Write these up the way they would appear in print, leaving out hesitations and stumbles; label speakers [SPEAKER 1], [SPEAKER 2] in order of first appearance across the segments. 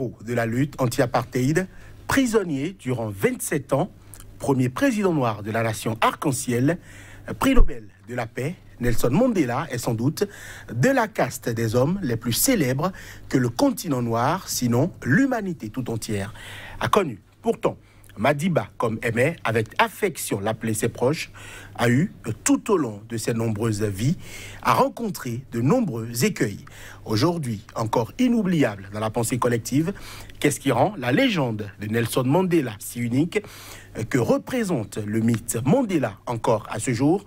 [SPEAKER 1] héros de la lutte anti-apartheid, prisonnier durant 27 ans, premier président noir de la nation arc-en-ciel, prix Nobel de la paix, Nelson Mandela est sans doute de la caste des hommes les plus célèbres que le continent noir, sinon l'humanité tout entière, a connu. Pourtant, Madiba, comme aimait avec affection l'appeler ses proches, a eu, tout au long de ses nombreuses vies, à rencontrer de nombreux écueils. Aujourd'hui, encore inoubliable dans la pensée collective, qu'est-ce qui rend la légende de Nelson Mandela si unique que représente le mythe Mandela encore à ce jour?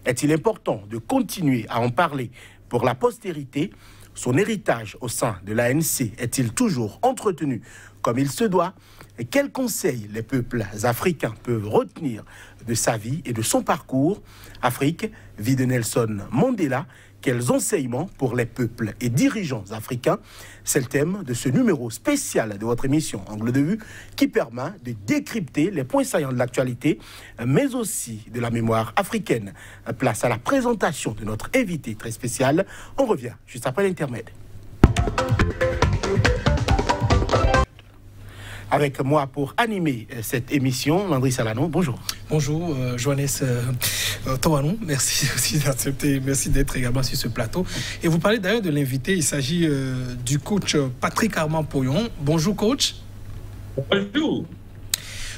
[SPEAKER 1] Est-il important de continuer à en parler pour la postérité? Son héritage au sein de l'ANC est-il toujours entretenu comme il se doit? Et quels conseils les peuples africains peuvent retenir de sa vie et de son parcours? Afrique, vie de Nelson Mandela, quels enseignements pour les peuples et dirigeants africains? C'est le thème de ce numéro spécial de votre émission Angle de vue qui permet de décrypter les points saillants de l'actualité, mais aussi de la mémoire africaine. Place à la présentation de notre invité très spécial. On revient juste après l'intermède. Avec moi pour animer cette émission, Landry Salano, bonjour.
[SPEAKER 2] Bonjour, Johannes Toanou, merci aussi d'accepter, merci d'être également sur ce plateau. Et vous parlez d'ailleurs de l'invité, il s'agit du coach Patrick Armand Poyon. Bonjour coach.
[SPEAKER 3] Bonjour.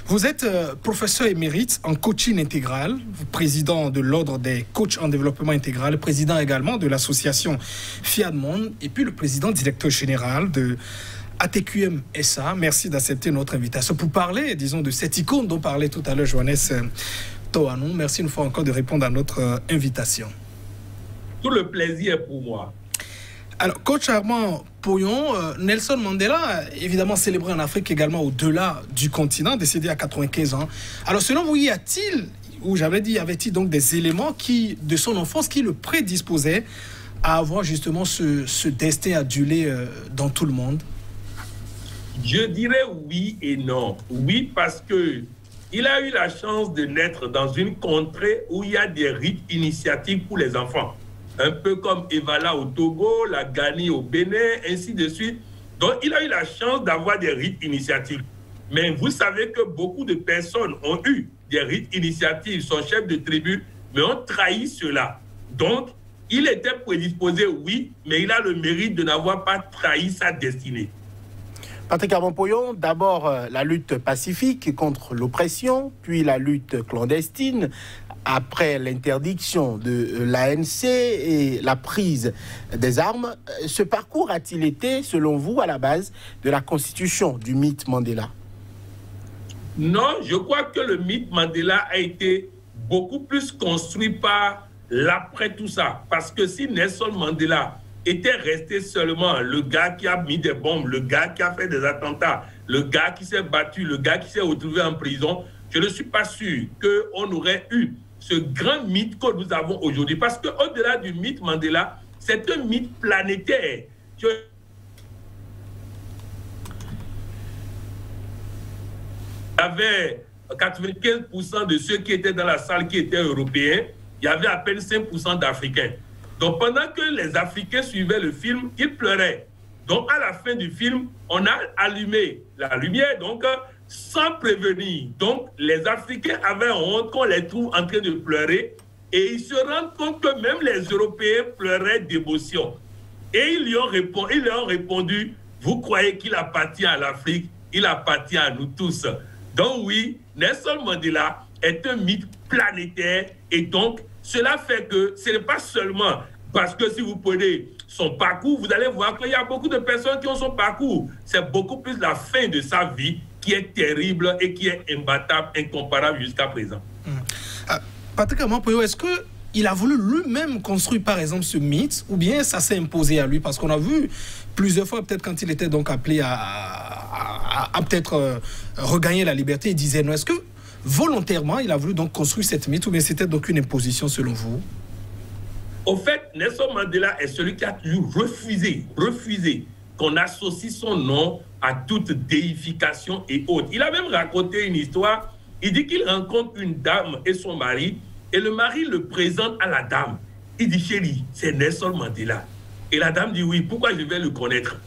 [SPEAKER 2] Vous êtes professeur émérite en coaching intégral, président de l'Ordre des coachs en développement intégral, président également de l'association Fiat Monde et puis le président directeur général de ATQM SA. Merci d'accepter notre invitation pour parler, disons, de cette icône dont parlait tout à l'heure Johannes Toanou. Merci une fois encore de répondre à notre invitation.
[SPEAKER 3] Tout le plaisir est pour moi.
[SPEAKER 2] Alors, coach Armand Poyon, Nelson Mandela, évidemment célébré en Afrique également au-delà du continent, décédé à 95 ans. Alors, selon vous, y a-t-il, ou j'avais dit, y avait-il donc des éléments de son enfance qui le prédisposaient à avoir justement ce destin adulé dans tout le monde?
[SPEAKER 3] Je dirais oui et non. Oui, parce que il a eu la chance de naître dans une contrée où il y a des rites initiatiques pour les enfants. Un peu comme Evala au Togo, la Ghani au Bénin, ainsi de suite. Donc, il a eu la chance d'avoir des rites initiatiques. Mais vous savez que beaucoup de personnes ont eu des rites initiatiques, son chef de tribu, mais ont trahi cela. Donc, il était prédisposé, oui, mais il a le mérite de n'avoir pas trahi sa destinée.
[SPEAKER 1] Patrick Armand Poyon, d'abord la lutte pacifique contre l'oppression, puis la lutte clandestine, après l'interdiction de l'ANC et la prise des armes. Ce parcours a-t-il été, selon vous, à la base de la constitution du mythe Mandela?
[SPEAKER 3] Non, je crois que le mythe Mandela a été beaucoup plus construit par l'après tout ça. Parce que si Nelson Mandela était resté seulement le gars qui a mis des bombes, le gars qui a fait des attentats, le gars qui s'est battu, le gars qui s'est retrouvé en prison, je ne suis pas sûr qu'on aurait eu ce grand mythe que nous avons aujourd'hui. Parce qu'au-delà du mythe Mandela, c'est un mythe planétaire. Il y avait 95% de ceux qui étaient dans la salle qui étaient européens, il y avait à peine 5% d'Africains. Donc, pendant que les Africains suivaient le film, ils pleuraient. Donc, à la fin du film, on a allumé la lumière, donc, sans prévenir. Donc, les Africains avaient honte qu'on les trouve en train de pleurer et ils se rendent compte que même les Européens pleuraient d'émotion. Et ils leur ont répondu, vous croyez qu'il appartient à l'Afrique, il appartient à nous tous. Donc, oui, Nelson Mandela est un mythe planétaire et donc, cela fait que ce n'est pas seulement parce que si vous prenez son parcours, vous allez voir qu'il y a beaucoup de personnes qui ont son parcours. C'est beaucoup plus la fin de sa vie qui est terrible et qui est imbattable, incomparable jusqu'à présent.
[SPEAKER 2] Patrick Armand Poyon, est-ce qu'il a voulu lui-même construire par exemple ce mythe ou bien ça s'est imposé à lui? Parce qu'on a vu plusieurs fois, peut-être quand il était donc appelé à peut-être regagner la liberté, il disait non. Est-ce que volontairement, il a voulu donc construire cette mythe ou bien c'était donc une imposition selon vous?
[SPEAKER 3] Au fait, Nelson Mandela est celui qui a toujours refusé qu'on associe son nom à toute déification et autres. Il a même raconté une histoire. Il dit qu'il rencontre une dame et son mari et le mari le présente à la dame. Il dit, chérie, c'est Nelson Mandela. Et la dame dit, oui, pourquoi je vais le connaître?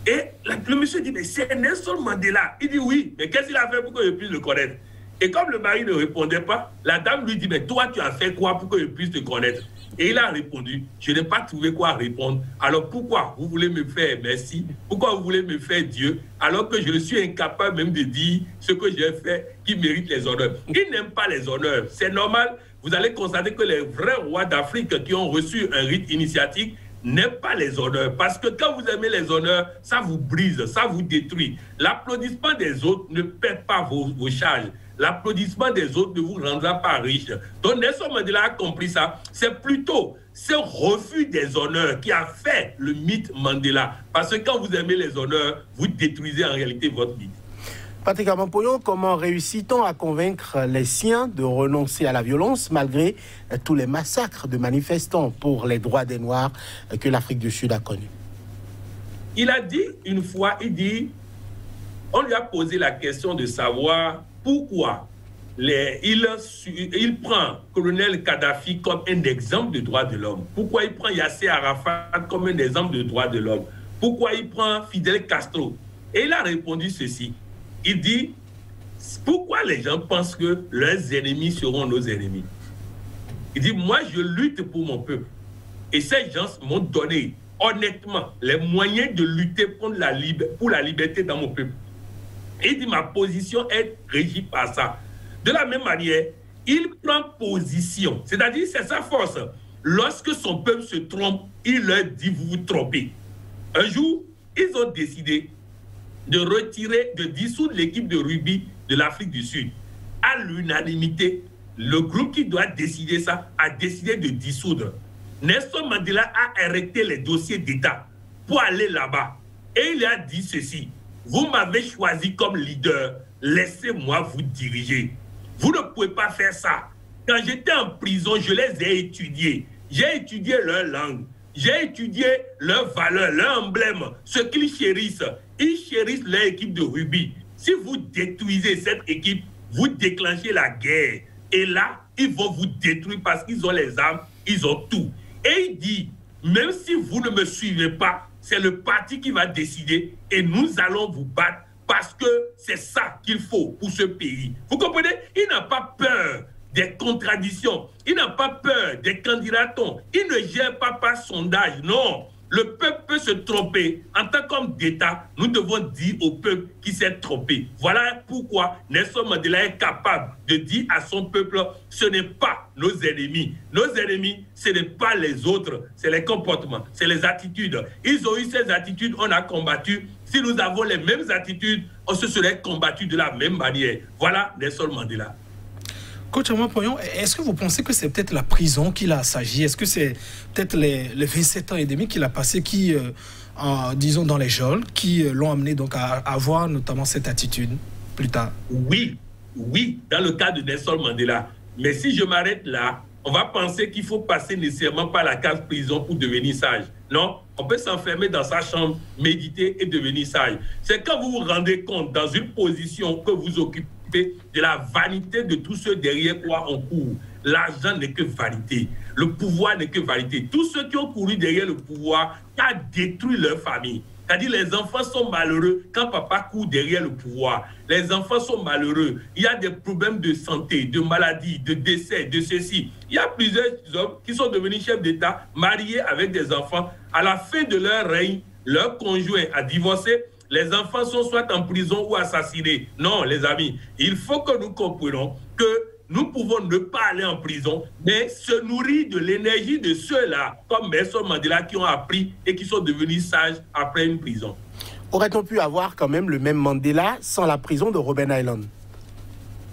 [SPEAKER 3] Et le monsieur dit, mais c'est Nelson Mandela. Il dit oui, mais qu'est-ce qu'il a fait pour que je puisse le connaître? Et comme le mari ne répondait pas, la dame lui dit, mais toi, tu as fait quoi pour que je puisse te connaître? Et il a répondu, je n'ai pas trouvé quoi répondre. Alors pourquoi vous voulez me faire merci? Pourquoi vous voulez me faire Dieu? Alors que je suis incapable même de dire ce que j'ai fait qui mérite les honneurs. Il n'aime pas les honneurs. C'est normal. Vous allez constater que les vrais rois d'Afrique qui ont reçu un rite initiatique n'aiment pas les honneurs. Parce que quand vous aimez les honneurs, ça vous brise, ça vous détruit. L'applaudissement des autres ne paie pas vos charges. L'applaudissement des autres ne vous rendra pas riche. Donc Nelson Mandela a compris ça. C'est plutôt ce refus des honneurs qui a fait le mythe Mandela. Parce que quand vous aimez les honneurs, vous détruisez en réalité votre mythe.
[SPEAKER 1] Patrick Ampolyon, comment réussit-on à convaincre les siens de renoncer à la violence malgré tous les massacres de manifestants pour les droits des Noirs que l'Afrique du Sud a connus?
[SPEAKER 3] Il a dit une fois, on lui a posé la question de savoir pourquoi il prend colonel Kadhafi comme un exemple de droits de l'homme. Pourquoi il prend Yasser Arafat comme un exemple de droits de l'homme. Pourquoi il prend Fidel Castro. Et il a répondu ceci. Il dit, pourquoi les gens pensent que leurs ennemis seront nos ennemis? Il dit, moi je lutte pour mon peuple. Et ces gens m'ont donné honnêtement les moyens de lutter pour la liberté dans mon peuple. Et il dit, ma position est régie par ça. De la même manière, il prend position. C'est-à-dire, c'est sa force. Lorsque son peuple se trompe, il leur dit, vous vous trompez. Un jour, ils ont décidé de dissoudre l'équipe de rugby de l'Afrique du Sud. À l'unanimité, le groupe qui doit décider ça a décidé de dissoudre. Nelson Mandela a arrêté les dossiers d'État pour aller là-bas. Et il a dit ceci. Vous m'avez choisi comme leader, laissez-moi vous diriger. Vous ne pouvez pas faire ça. Quand j'étais en prison, je les ai étudiés. J'ai étudié leur langue, j'ai étudié leurs valeurs, leur emblème, ce qu'ils chérissent. Ils chérissent leur équipe de rugby. Si vous détruisez cette équipe, vous déclenchez la guerre. Et là, ils vont vous détruire parce qu'ils ont les armes, ils ont tout. Et il dit, même si vous ne me suivez pas, c'est le parti qui va décider et nous allons vous battre parce que c'est ça qu'il faut pour ce pays. Vous comprenez? Il n'a pas peur des contradictions. Il n'a pas peur des candidatons. Il ne gère pas par sondage. Non. Le peuple peut se tromper. En tant qu'homme d'État, nous devons dire au peuple qui s'est trompé. Voilà pourquoi Nelson Mandela est capable de dire à son peuple, ce n'est pas nos ennemis. Nos ennemis, ce n'est pas les autres. C'est les comportements, c'est les attitudes. Ils ont eu ces attitudes, on a combattu. Si nous avons les mêmes attitudes, on se serait combattu de la même manière. Voilà Nelson Mandela.
[SPEAKER 2] Coach Ampolyon, est-ce que vous pensez que c'est peut-être la prison qui l'a assagi? Est-ce que c'est peut-être les 27 ans et demi qu'il a passé qui, disons, dans les geôles, qui l'ont amené donc à avoir notamment cette attitude plus tard?
[SPEAKER 3] Oui, dans le cas de Nelson Mandela. Mais si je m'arrête là, on va penser qu'il faut passer nécessairement par la case prison pour devenir sage. Non, on peut s'enfermer dans sa chambre, méditer et devenir sage. C'est quand vous vous rendez compte dans une position que vous occupez de la vanité de tous ceux derrière quoi on court. L'argent n'est que vanité. Le pouvoir n'est que vanité. Tous ceux qui ont couru derrière le pouvoir ont détruit leur famille. C'est-à-dire les enfants sont malheureux quand papa court derrière le pouvoir. Les enfants sont malheureux. Il y a des problèmes de santé, de maladie, de décès, de ceci. Il y a plusieurs hommes qui sont devenus chefs d'État, mariés avec des enfants. À la fin de leur règne, leur conjoint a divorcé. Les enfants sont soit en prison ou assassinés. Non, les amis, il faut que nous comprenions que nous pouvons ne pas aller en prison, mais se nourrir de l'énergie de ceux-là, comme Nelson Mandela, qui ont appris et qui sont devenus sages après une prison.
[SPEAKER 1] Aurait-on pu avoir quand même le même Mandela sans la prison de Robben Island?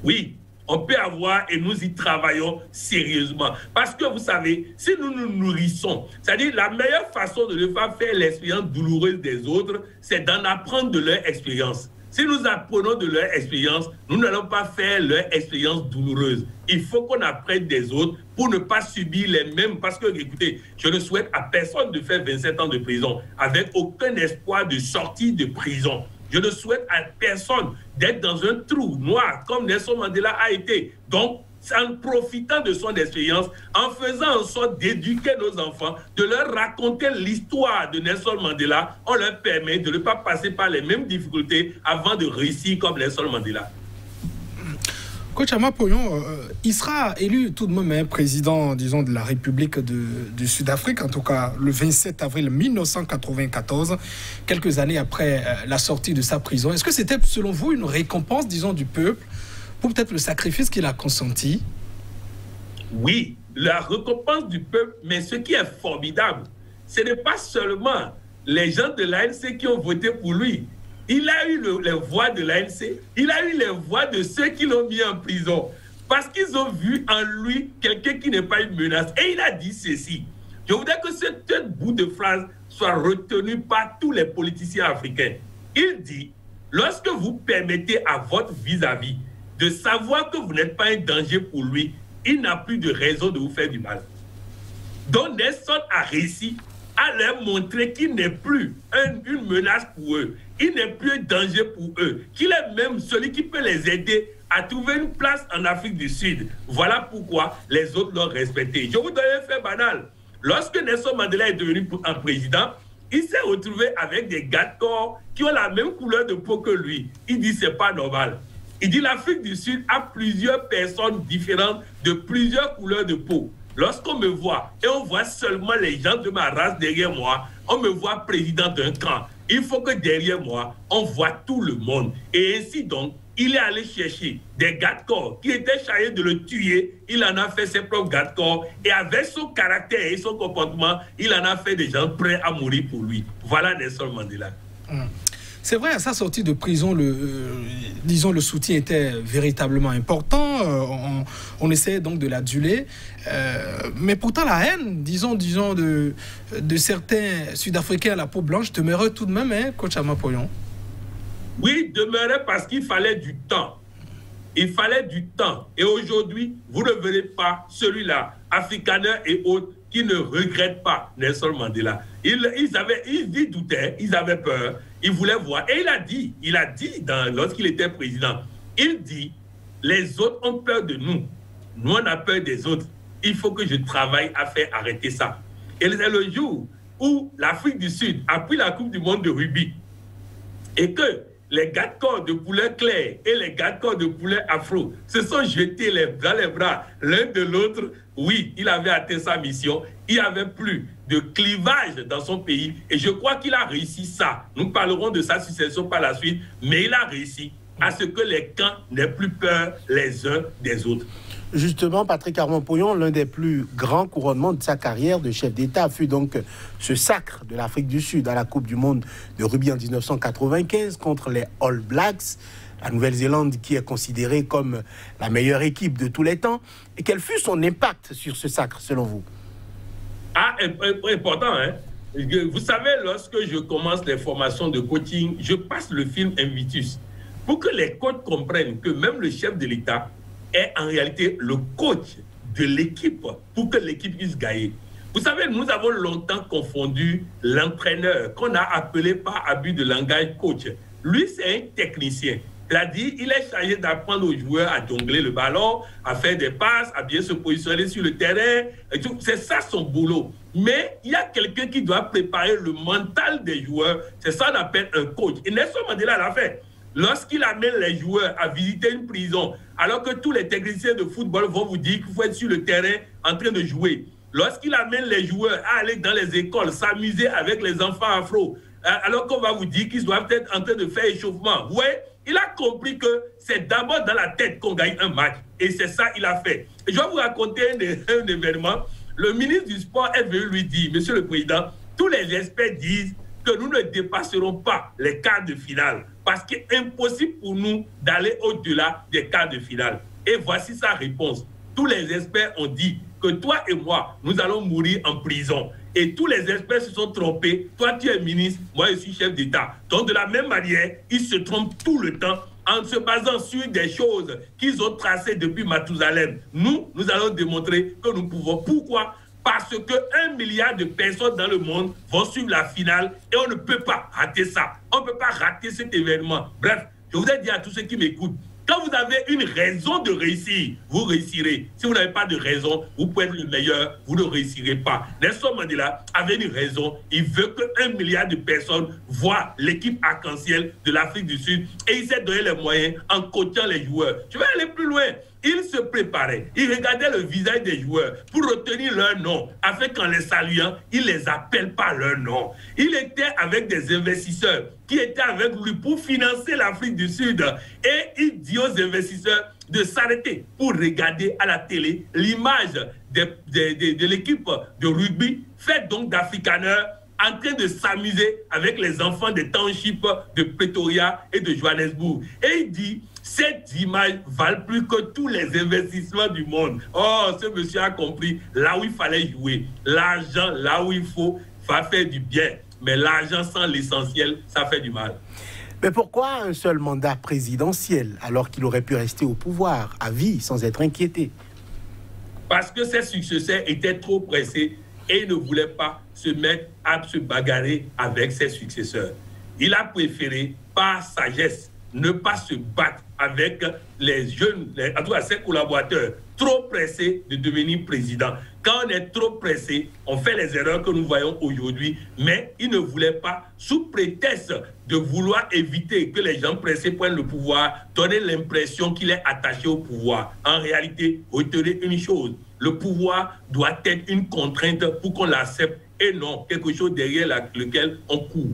[SPEAKER 3] Oui, on peut avoir et nous y travaillons sérieusement. Parce que vous savez, si nous nous nourrissons, c'est-à-dire la meilleure façon de ne pas faire l'expérience douloureuse des autres, c'est d'en apprendre de leur expérience. Si nous apprenons de leur expérience, nous n'allons pas faire leur expérience douloureuse. Il faut qu'on apprenne des autres pour ne pas subir les mêmes. Parce que, écoutez, je ne souhaite à personne de faire 27 ans de prison avec aucun espoir de sortie de prison. Je ne souhaite à personne d'être dans un trou noir comme Nelson Mandela a été. Donc, en profitant de son expérience, en faisant en sorte d'éduquer nos enfants, de leur raconter l'histoire de Nelson Mandela, on leur permet de ne pas passer par les mêmes difficultés avant de réussir comme Nelson Mandela.
[SPEAKER 2] Coach Amapoyon, il sera élu tout de même président, disons, de la République du Sud-Afrique, en tout cas le 27 avril 1994, quelques années après la sortie de sa prison. Est-ce que c'était, selon vous, une récompense, disons, du peuple pour peut-être le sacrifice qu'il a consenti?
[SPEAKER 3] Oui, la récompense du peuple, mais ce qui est formidable, ce n'est pas seulement les gens de l'ANC qui ont voté pour lui. Il a eu les voix de l'ANC, il a eu les voix de ceux qui l'ont mis en prison. Parce qu'ils ont vu en lui quelqu'un qui n'est pas une menace. Et il a dit ceci. Je voudrais que ce bout de phrase soit retenu par tous les politiciens africains. Il dit, lorsque vous permettez à votre vis-à-vis de savoir que vous n'êtes pas un danger pour lui, il n'a plus de raison de vous faire du mal. Donc Nelson a réussi à leur montrer qu'il n'est plus une menace pour eux, il n'est plus un danger pour eux, qu'il est même celui qui peut les aider à trouver une place en Afrique du Sud. Voilà pourquoi les autres l'ont respecté. Je vous donne un fait banal. Lorsque Nelson Mandela est devenu un président, il s'est retrouvé avec des gars de corps qui ont la même couleur de peau que lui. Il dit c'est pas normal. Il dit l'Afrique du Sud a plusieurs personnes différentes de plusieurs couleurs de peau. Lorsqu'on me voit et on voit seulement les gens de ma race derrière moi, on me voit président d'un camp. Il faut que derrière moi, on voit tout le monde. Et ainsi donc, il est allé chercher des gars de corps qui étaient chargés de le tuer. Il en a fait ses propres gars de corps. Et avec son caractère et son comportement, il en a fait des gens prêts à mourir pour lui. Voilà Nelson Mandela.
[SPEAKER 2] C'est vrai, à sa sortie de prison, disons, le soutien était véritablement important. On essayait donc de l'aduler. Mais pourtant, la haine, disons de certains Sud-Africains à la peau blanche demeurait tout de même, hein, coach Amapoyon.
[SPEAKER 3] Oui, demeurait parce qu'il fallait du temps. Il fallait du temps. Et aujourd'hui, vous ne verrez pas celui-là, Afrikaner et autres, qui ne regrettent pas Nelson Mandela. Ils doutaient, ils avaient peur, ils voulaient voir. Et il a dit lorsqu'il était président, il dit, les autres ont peur de nous. Nous, on a peur des autres. Il faut que je travaille à faire arrêter ça. Et c'est le jour où l'Afrique du Sud a pris la Coupe du Monde de rugby et que les gars de corps de poulet clair et les gars de corps de poulet afro se sont jetés dans les bras l'un de l'autre. Oui, il avait atteint sa mission. Il n'y avait plus de clivage dans son pays. Et je crois qu'il a réussi ça. Nous parlerons de sa succession par la suite. Mais il a réussi à ce que les camps n'aient plus peur les uns des autres.
[SPEAKER 1] Justement, Patrick Amapoyon, l'un des plus grands couronnements de sa carrière de chef d'État fut donc ce sacre de l'Afrique du Sud à la Coupe du Monde de rugby en 1995 contre les All Blacks, la Nouvelle-Zélande qui est considérée comme la meilleure équipe de tous les temps. Et quel fut son impact sur ce sacre, selon vous?
[SPEAKER 3] Ah, important, hein? Vous savez, lorsque je commence les formations de coaching, je passe le film Invictus pour que les coachs comprennent que même le chef de l'État est en réalité le coach de l'équipe pour que l'équipe puisse gagner. Vous savez, nous avons longtemps confondu l'entraîneur qu'on a appelé par abus de langage coach. Lui, c'est un technicien. C'est-à-dire, il est chargé d'apprendre aux joueurs à jongler le ballon, à faire des passes, à bien se positionner sur le terrain. C'est ça son boulot. Mais il y a quelqu'un qui doit préparer le mental des joueurs. C'est ça qu'on appelle un coach. Et Nelson Mandela l'a fait. Lorsqu'il amène les joueurs à visiter une prison, alors que tous les techniciens de football vont vous dire qu'il faut être sur le terrain en train de jouer. Lorsqu'il amène les joueurs à aller dans les écoles, s'amuser avec les enfants afro, alors qu'on va vous dire qu'ils doivent être en train de faire échauffement. Ouais, il a compris que c'est d'abord dans la tête qu'on gagne un match. Et c'est ça qu'il a fait. Et je vais vous raconter un événement. Le ministre du Sport est venu lui dire, Monsieur le Président, tous les experts disent que nous ne dépasserons pas les quarts de finale parce qu'il est impossible pour nous d'aller au-delà des quarts de finale. Et voici sa réponse. Tous les experts ont dit que toi et moi, nous allons mourir en prison. Et tous les experts se sont trompés. Toi, tu es ministre, moi, je suis chef d'État. Donc, de la même manière, ils se trompent tout le temps en se basant sur des choses qu'ils ont tracées depuis Mathusalem. Nous allons démontrer que nous pouvons. Pourquoi ? Parce que 1 milliard de personnes dans le monde vont suivre la finale et on ne peut pas rater ça. On ne peut pas rater cet événement. Bref, je voudrais dire à tous ceux qui m'écoutent, Quand vous avez une raison de réussir, vous réussirez. Si vous n'avez pas de raison, vous pouvez être le meilleur, vous ne réussirez pas. Nelson Mandela avait une raison. Il veut que 1 milliard de personnes voient l'équipe arc-en-ciel de l'Afrique du Sud et il s'est donné les moyens en coachant les joueurs. Je vais aller plus loin. Il se préparait, il regardait le visage des joueurs pour retenir leur nom, afin qu'en les saluant, il ne les appelle pas leur nom. Il était avec des investisseurs qui étaient avec lui pour financer l'Afrique du Sud. Et il dit aux investisseurs de s'arrêter pour regarder à la télé l'image de l'équipe de rugby, faite donc d'Afrikaners, en train de s'amuser avec les enfants des townships de Pretoria et de Johannesburg. Et il dit, cette image valent plus que tous les investissements du monde. Oh, ce monsieur a compris là où il fallait jouer. L'argent, là où il faut, va faire du bien. Mais l'argent sans l'essentiel, ça fait du mal.
[SPEAKER 1] Mais pourquoi un seul mandat présidentiel alors qu'il aurait pu rester au pouvoir à vie sans être inquiété?
[SPEAKER 3] Parce que ses successeurs étaient trop pressés et ne voulaient pas se mettre à se bagarrer avec ses successeurs. Il a préféré, par sagesse, ne pas se battre avec les jeunes, en tout cas ses collaborateurs, trop pressés de devenir président. Quand on est trop pressé, on fait les erreurs que nous voyons aujourd'hui, mais il ne voulait pas, sous prétexte de vouloir éviter que les gens pressés prennent le pouvoir, donner l'impression qu'il est attaché au pouvoir. En réalité, retenez une chose, le pouvoir doit être une contrainte pour qu'on l'accepte et non quelque chose derrière lequel on court.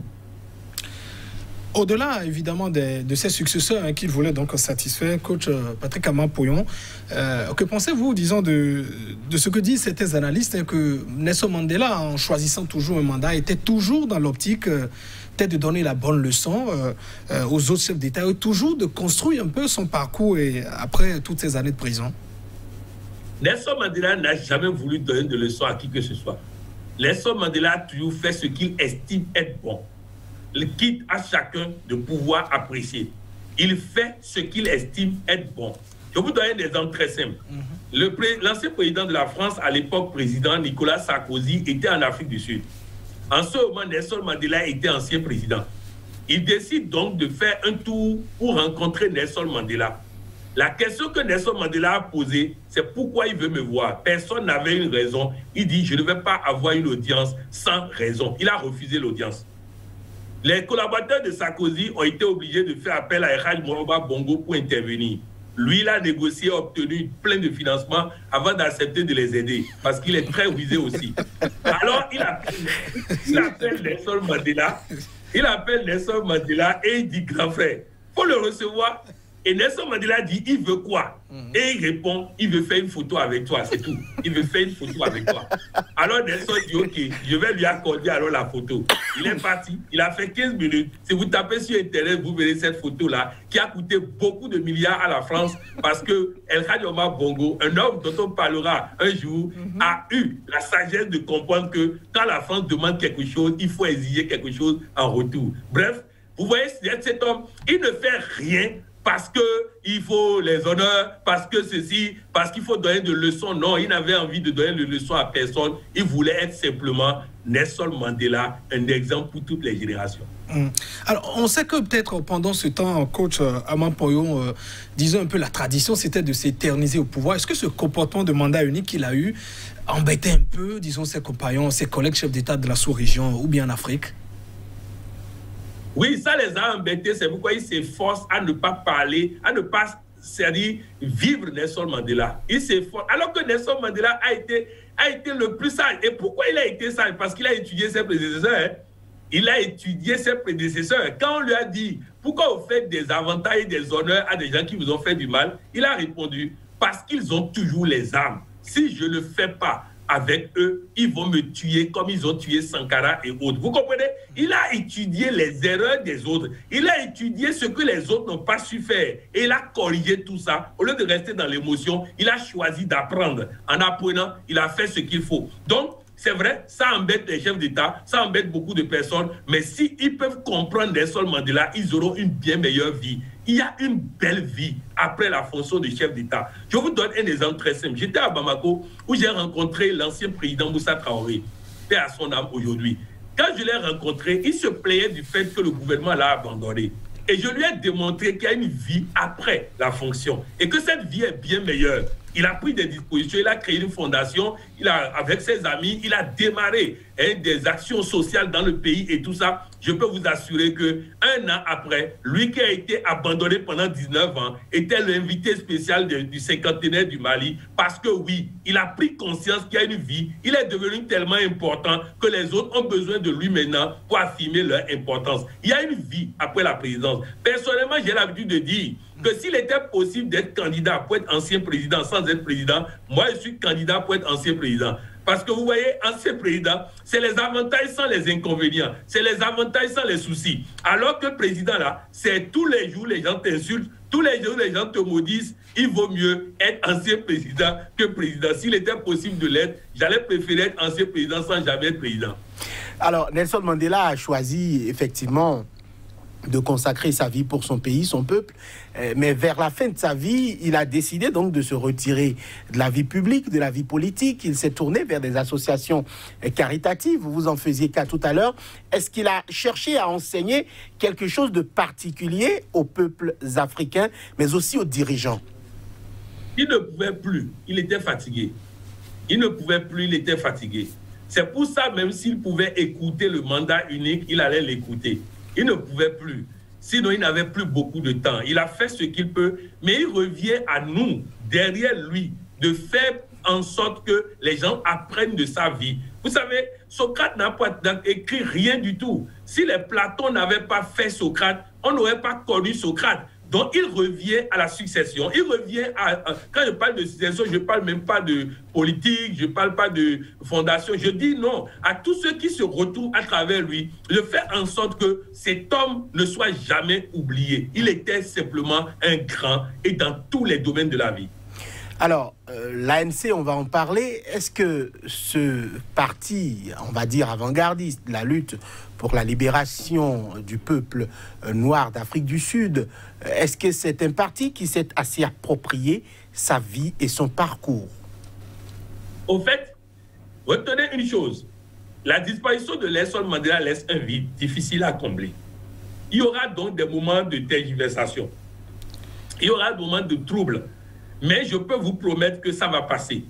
[SPEAKER 2] Au-delà, évidemment, de ses successeurs qu'il voulait donc satisfaire, coach Patrick Aman-Poyon, que pensez-vous, disons, de ce que disent certains analystes, que Nelson Mandela, en choisissant toujours un mandat, était toujours dans l'optique peut-être de donner la bonne leçon aux autres chefs d'État, et toujours de construire un peu son parcours et, après toutes ces années de prison?
[SPEAKER 3] Nelson Mandela n'a jamais voulu donner de leçons à qui que ce soit. Nelson Mandela a toujours fait ce qu'il estime être bon. Il quitte à chacun de pouvoir apprécier. Il fait ce qu'il estime être bon. Je vous donne un exemple très simple. L'ancien président de la France, à l'époque président Nicolas Sarkozy, était en Afrique du Sud. En ce moment, Nelson Mandela était ancien président. Il décide donc de faire un tour pour rencontrer Nelson Mandela. La question que Nelson Mandela a posée, c'est pourquoi il veut me voir. Personne n'avait une raison. Il dit, je ne vais pas avoir une audience sans raison. Il a refusé l'audience. Les collaborateurs de Sarkozy ont été obligés de faire appel à Erhard Moroba Bongo pour intervenir. Lui, il a négocié, obtenu plein de financement avant d'accepter de les aider, parce qu'il est très rusé aussi. Alors, il appelle Nelson Mandela. Il appelle Nelson Mandela et il dit, grand frère, il faut le recevoir. Et Nelson Mandela dit, il veut quoi? Et il répond, il veut faire une photo avec toi, c'est tout. Il veut faire une photo avec toi. Alors Nelson dit, ok, je vais lui accorder alors la photo. Il est parti, il a fait 15 minutes. Si vous tapez sur Internet, vous verrez cette photo-là, qui a coûté beaucoup de milliards à la France, parce que Erhard Bongo, un homme dont on parlera un jour, a eu la sagesse de comprendre que quand la France demande quelque chose, il faut exiger quelque chose en retour. Bref, vous voyez, cet homme, il ne fait rien parce qu'il faut les honneurs, parce que ceci, parce qu'il faut donner des leçons. Non, il n'avait envie de donner des leçons à personne. Il voulait être simplement Nelson Mandela, un exemple pour toutes les générations.
[SPEAKER 2] Alors, on sait que peut-être pendant ce temps, coach Aman-Poyon, disons un peu la tradition, c'était de s'éterniser au pouvoir. Est-ce que ce comportement de mandat unique qu'il a eu embêtait un peu, disons, ses compagnons, ses collègues chefs d'État de la sous-région ou bien en Afrique?
[SPEAKER 3] Oui, ça les a embêtés, c'est pourquoi ils s'efforcent à ne pas parler, à ne pas, c'est-à-dire vivre Nelson Mandela. Ils s'efforcent, alors que Nelson Mandela a été le plus sage. Et pourquoi il a été sage? Parce qu'il a étudié ses prédécesseurs. Hein? Il a étudié ses prédécesseurs. Quand on lui a dit, pourquoi vous faites des avantages et des honneurs à des gens qui vous ont fait du mal, il a répondu, parce qu'ils ont toujours les armes. Si je ne le fais pas avec eux, ils vont me tuer comme ils ont tué Sankara et autres. Vous comprenez? Il a étudié les erreurs des autres. Il a étudié ce que les autres n'ont pas su faire. Et il a corrigé tout ça. Au lieu de rester dans l'émotion, il a choisi d'apprendre. En apprenant, il a fait ce qu'il faut. Donc, c'est vrai, ça embête les chefs d'État, ça embête beaucoup de personnes, mais s'ils peuvent comprendre Nelson Mandela, ils auront une bien meilleure vie. Il y a une belle vie après la fonction de chef d'État. Je vous donne un exemple très simple. J'étais à Bamako où j'ai rencontré l'ancien président Moussa Traoré, paix à son âme aujourd'hui. Quand je l'ai rencontré, il se plaignait du fait que le gouvernement l'a abandonné. Et je lui ai démontré qu'il y a une vie après la fonction et que cette vie est bien meilleure. Il a pris des dispositions, il a créé une fondation, avec ses amis, il a démarré des actions sociales dans le pays et tout ça. Je peux vous assurer qu'un an après, lui qui a été abandonné pendant 19 ans était l'invité spécial du cinquantenaire du Mali parce que oui, il a pris conscience qu'il y a une vie, il est devenu tellement important que les autres ont besoin de lui maintenant pour affirmer leur importance. Il y a une vie après la présidence. Personnellement, j'ai l'habitude de dire que s'il était possible d'être candidat pour être ancien président sans être président, moi je suis candidat pour être ancien président. Parce que vous voyez, ancien président, c'est les avantages sans les inconvénients, c'est les avantages sans les soucis. Alors que président là, c'est tous les jours les gens t'insultent, tous les jours les gens te maudissent, il vaut mieux être ancien président que président. S'il était possible de l'être, j'allais préférer être ancien président sans jamais être président.
[SPEAKER 1] Alors, Nelson Mandela a choisi effectivement de consacrer sa vie pour son pays, son peuple. Mais vers la fin de sa vie, il a décidé donc de se retirer de la vie publique, de la vie politique. Il s'est tourné vers des associations caritatives. Vous en faisiez cas tout à l'heure. Est-ce qu'il a cherché à enseigner quelque chose de particulier aux peuples africains, mais aussi aux dirigeants?
[SPEAKER 3] Il ne pouvait plus. Il était fatigué. Il ne pouvait plus, il était fatigué. C'est pour ça, même s'il pouvait écouter le mandat unique, il allait l'écouter. Il ne pouvait plus. Sinon, il n'avait plus beaucoup de temps. Il a fait ce qu'il peut, mais il revient à nous, derrière lui, de faire en sorte que les gens apprennent de sa vie. Vous savez, Socrate n'a pas écrit rien du tout. Si les Platon n'avaient pas fait Socrate, on n'aurait pas connu Socrate. Donc, il revient à la succession. Il revient quand je parle de succession, je ne parle même pas de politique, je ne parle pas de fondation. Je dis non à tous ceux qui se retrouvent à travers lui, de faire en sorte que cet homme ne soit jamais oublié. Il était simplement un grand et dans tous les domaines de la vie.
[SPEAKER 1] Alors, l'ANC, on va en parler. Est-ce que ce parti, on va dire avant-gardiste, la lutte pour la libération du peuple noir d'Afrique du Sud, est-ce que c'est un parti qui s'est assez approprié sa vie et son parcours?
[SPEAKER 3] Au fait, retenez une chose. La disparition de Nelson Mandela laisse un vide difficile à combler. Il y aura donc des moments de tergiversation. Il y aura des moments de trouble. Mais je peux vous promettre que ça va passer.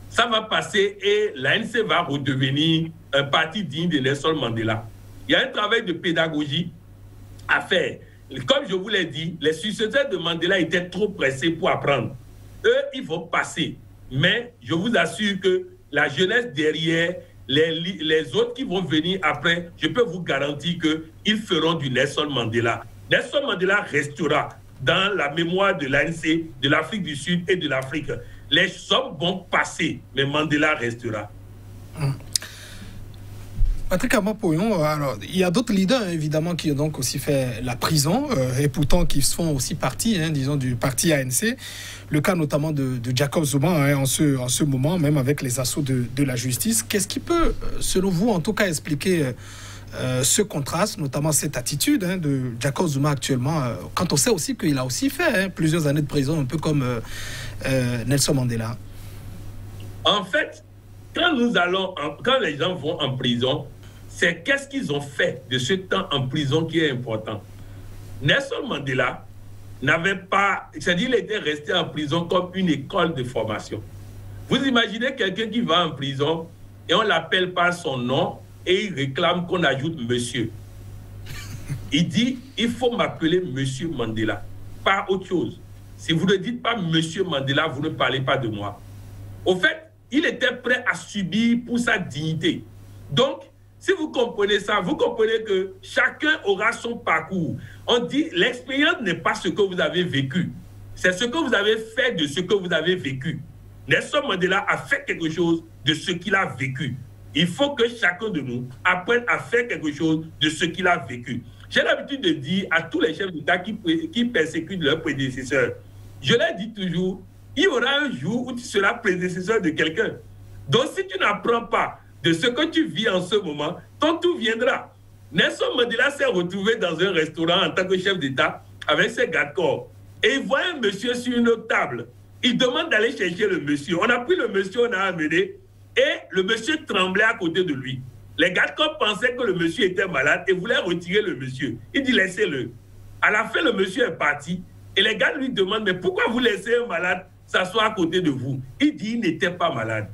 [SPEAKER 3] Ça va passer et l'ANC va redevenir un parti digne de Nelson Mandela. Il y a un travail de pédagogie à faire. Comme je vous l'ai dit, les successeurs de Mandela étaient trop pressés pour apprendre. Eux, ils vont passer. Mais je vous assure que la jeunesse derrière, les autres qui vont venir après, je peux vous garantir qu'ils feront du Nelson Mandela. Nelson Mandela restera dans la mémoire de l'ANC, de l'Afrique du Sud et de l'Afrique. Les hommes vont passer, mais Mandela restera.
[SPEAKER 2] Patrick Amapoyon, alors il y a d'autres leaders évidemment qui ont donc aussi fait la prison et pourtant qui font aussi partie, disons, du parti ANC. Le cas notamment de Jacob Zuma en ce moment, même avec les assauts de la justice. Qu'est-ce qui peut, selon vous, en tout cas, expliquer ce contraste, notamment cette attitude de Jacob Zuma actuellement, quand on sait aussi qu'il a aussi fait plusieurs années de prison, un peu comme Nelson Mandela?
[SPEAKER 3] En fait, quand les gens vont en prison, c'est qu'est-ce qu'ils ont fait de ce temps en prison qui est important. Nelson Mandela n'avait pas, c'est-à-dire il était resté en prison comme une école de formation. Vous imaginez quelqu'un qui va en prison et on l'appelle par son nom et il réclame qu'on ajoute monsieur. Il dit, il faut m'appeler monsieur Mandela, pas autre chose. Si vous ne dites pas monsieur Mandela, vous ne parlez pas de moi. Au fait, il était prêt à subir pour sa dignité. Donc, si vous comprenez ça, vous comprenez que chacun aura son parcours. On dit, l'expérience n'est pas ce que vous avez vécu. C'est ce que vous avez fait de ce que vous avez vécu. Nelson Mandela a fait quelque chose de ce qu'il a vécu. Il faut que chacun de nous apprenne à faire quelque chose de ce qu'il a vécu. J'ai l'habitude de dire à tous les chefs d'État qui persécutent leurs prédécesseurs, je leur dis toujours, il y aura un jour où tu seras prédécesseur de quelqu'un. Donc si tu n'apprends pas de ce que tu vis en ce moment, ton tour viendra. Nelson Mandela s'est retrouvé dans un restaurant en tant que chef d'État avec ses gardes-corps. Et il voit un monsieur sur une autre table. Il demande d'aller chercher le monsieur. On a pris le monsieur, on a amené. Et le monsieur tremblait à côté de lui. Les gardes-corps pensaient que le monsieur était malade et voulaient retirer le monsieur. Il dit, laissez-le. À la fin, le monsieur est parti et les gars lui demandent, mais pourquoi vous laissez un malade s'asseoir à côté de vous? Il dit, il n'était pas malade.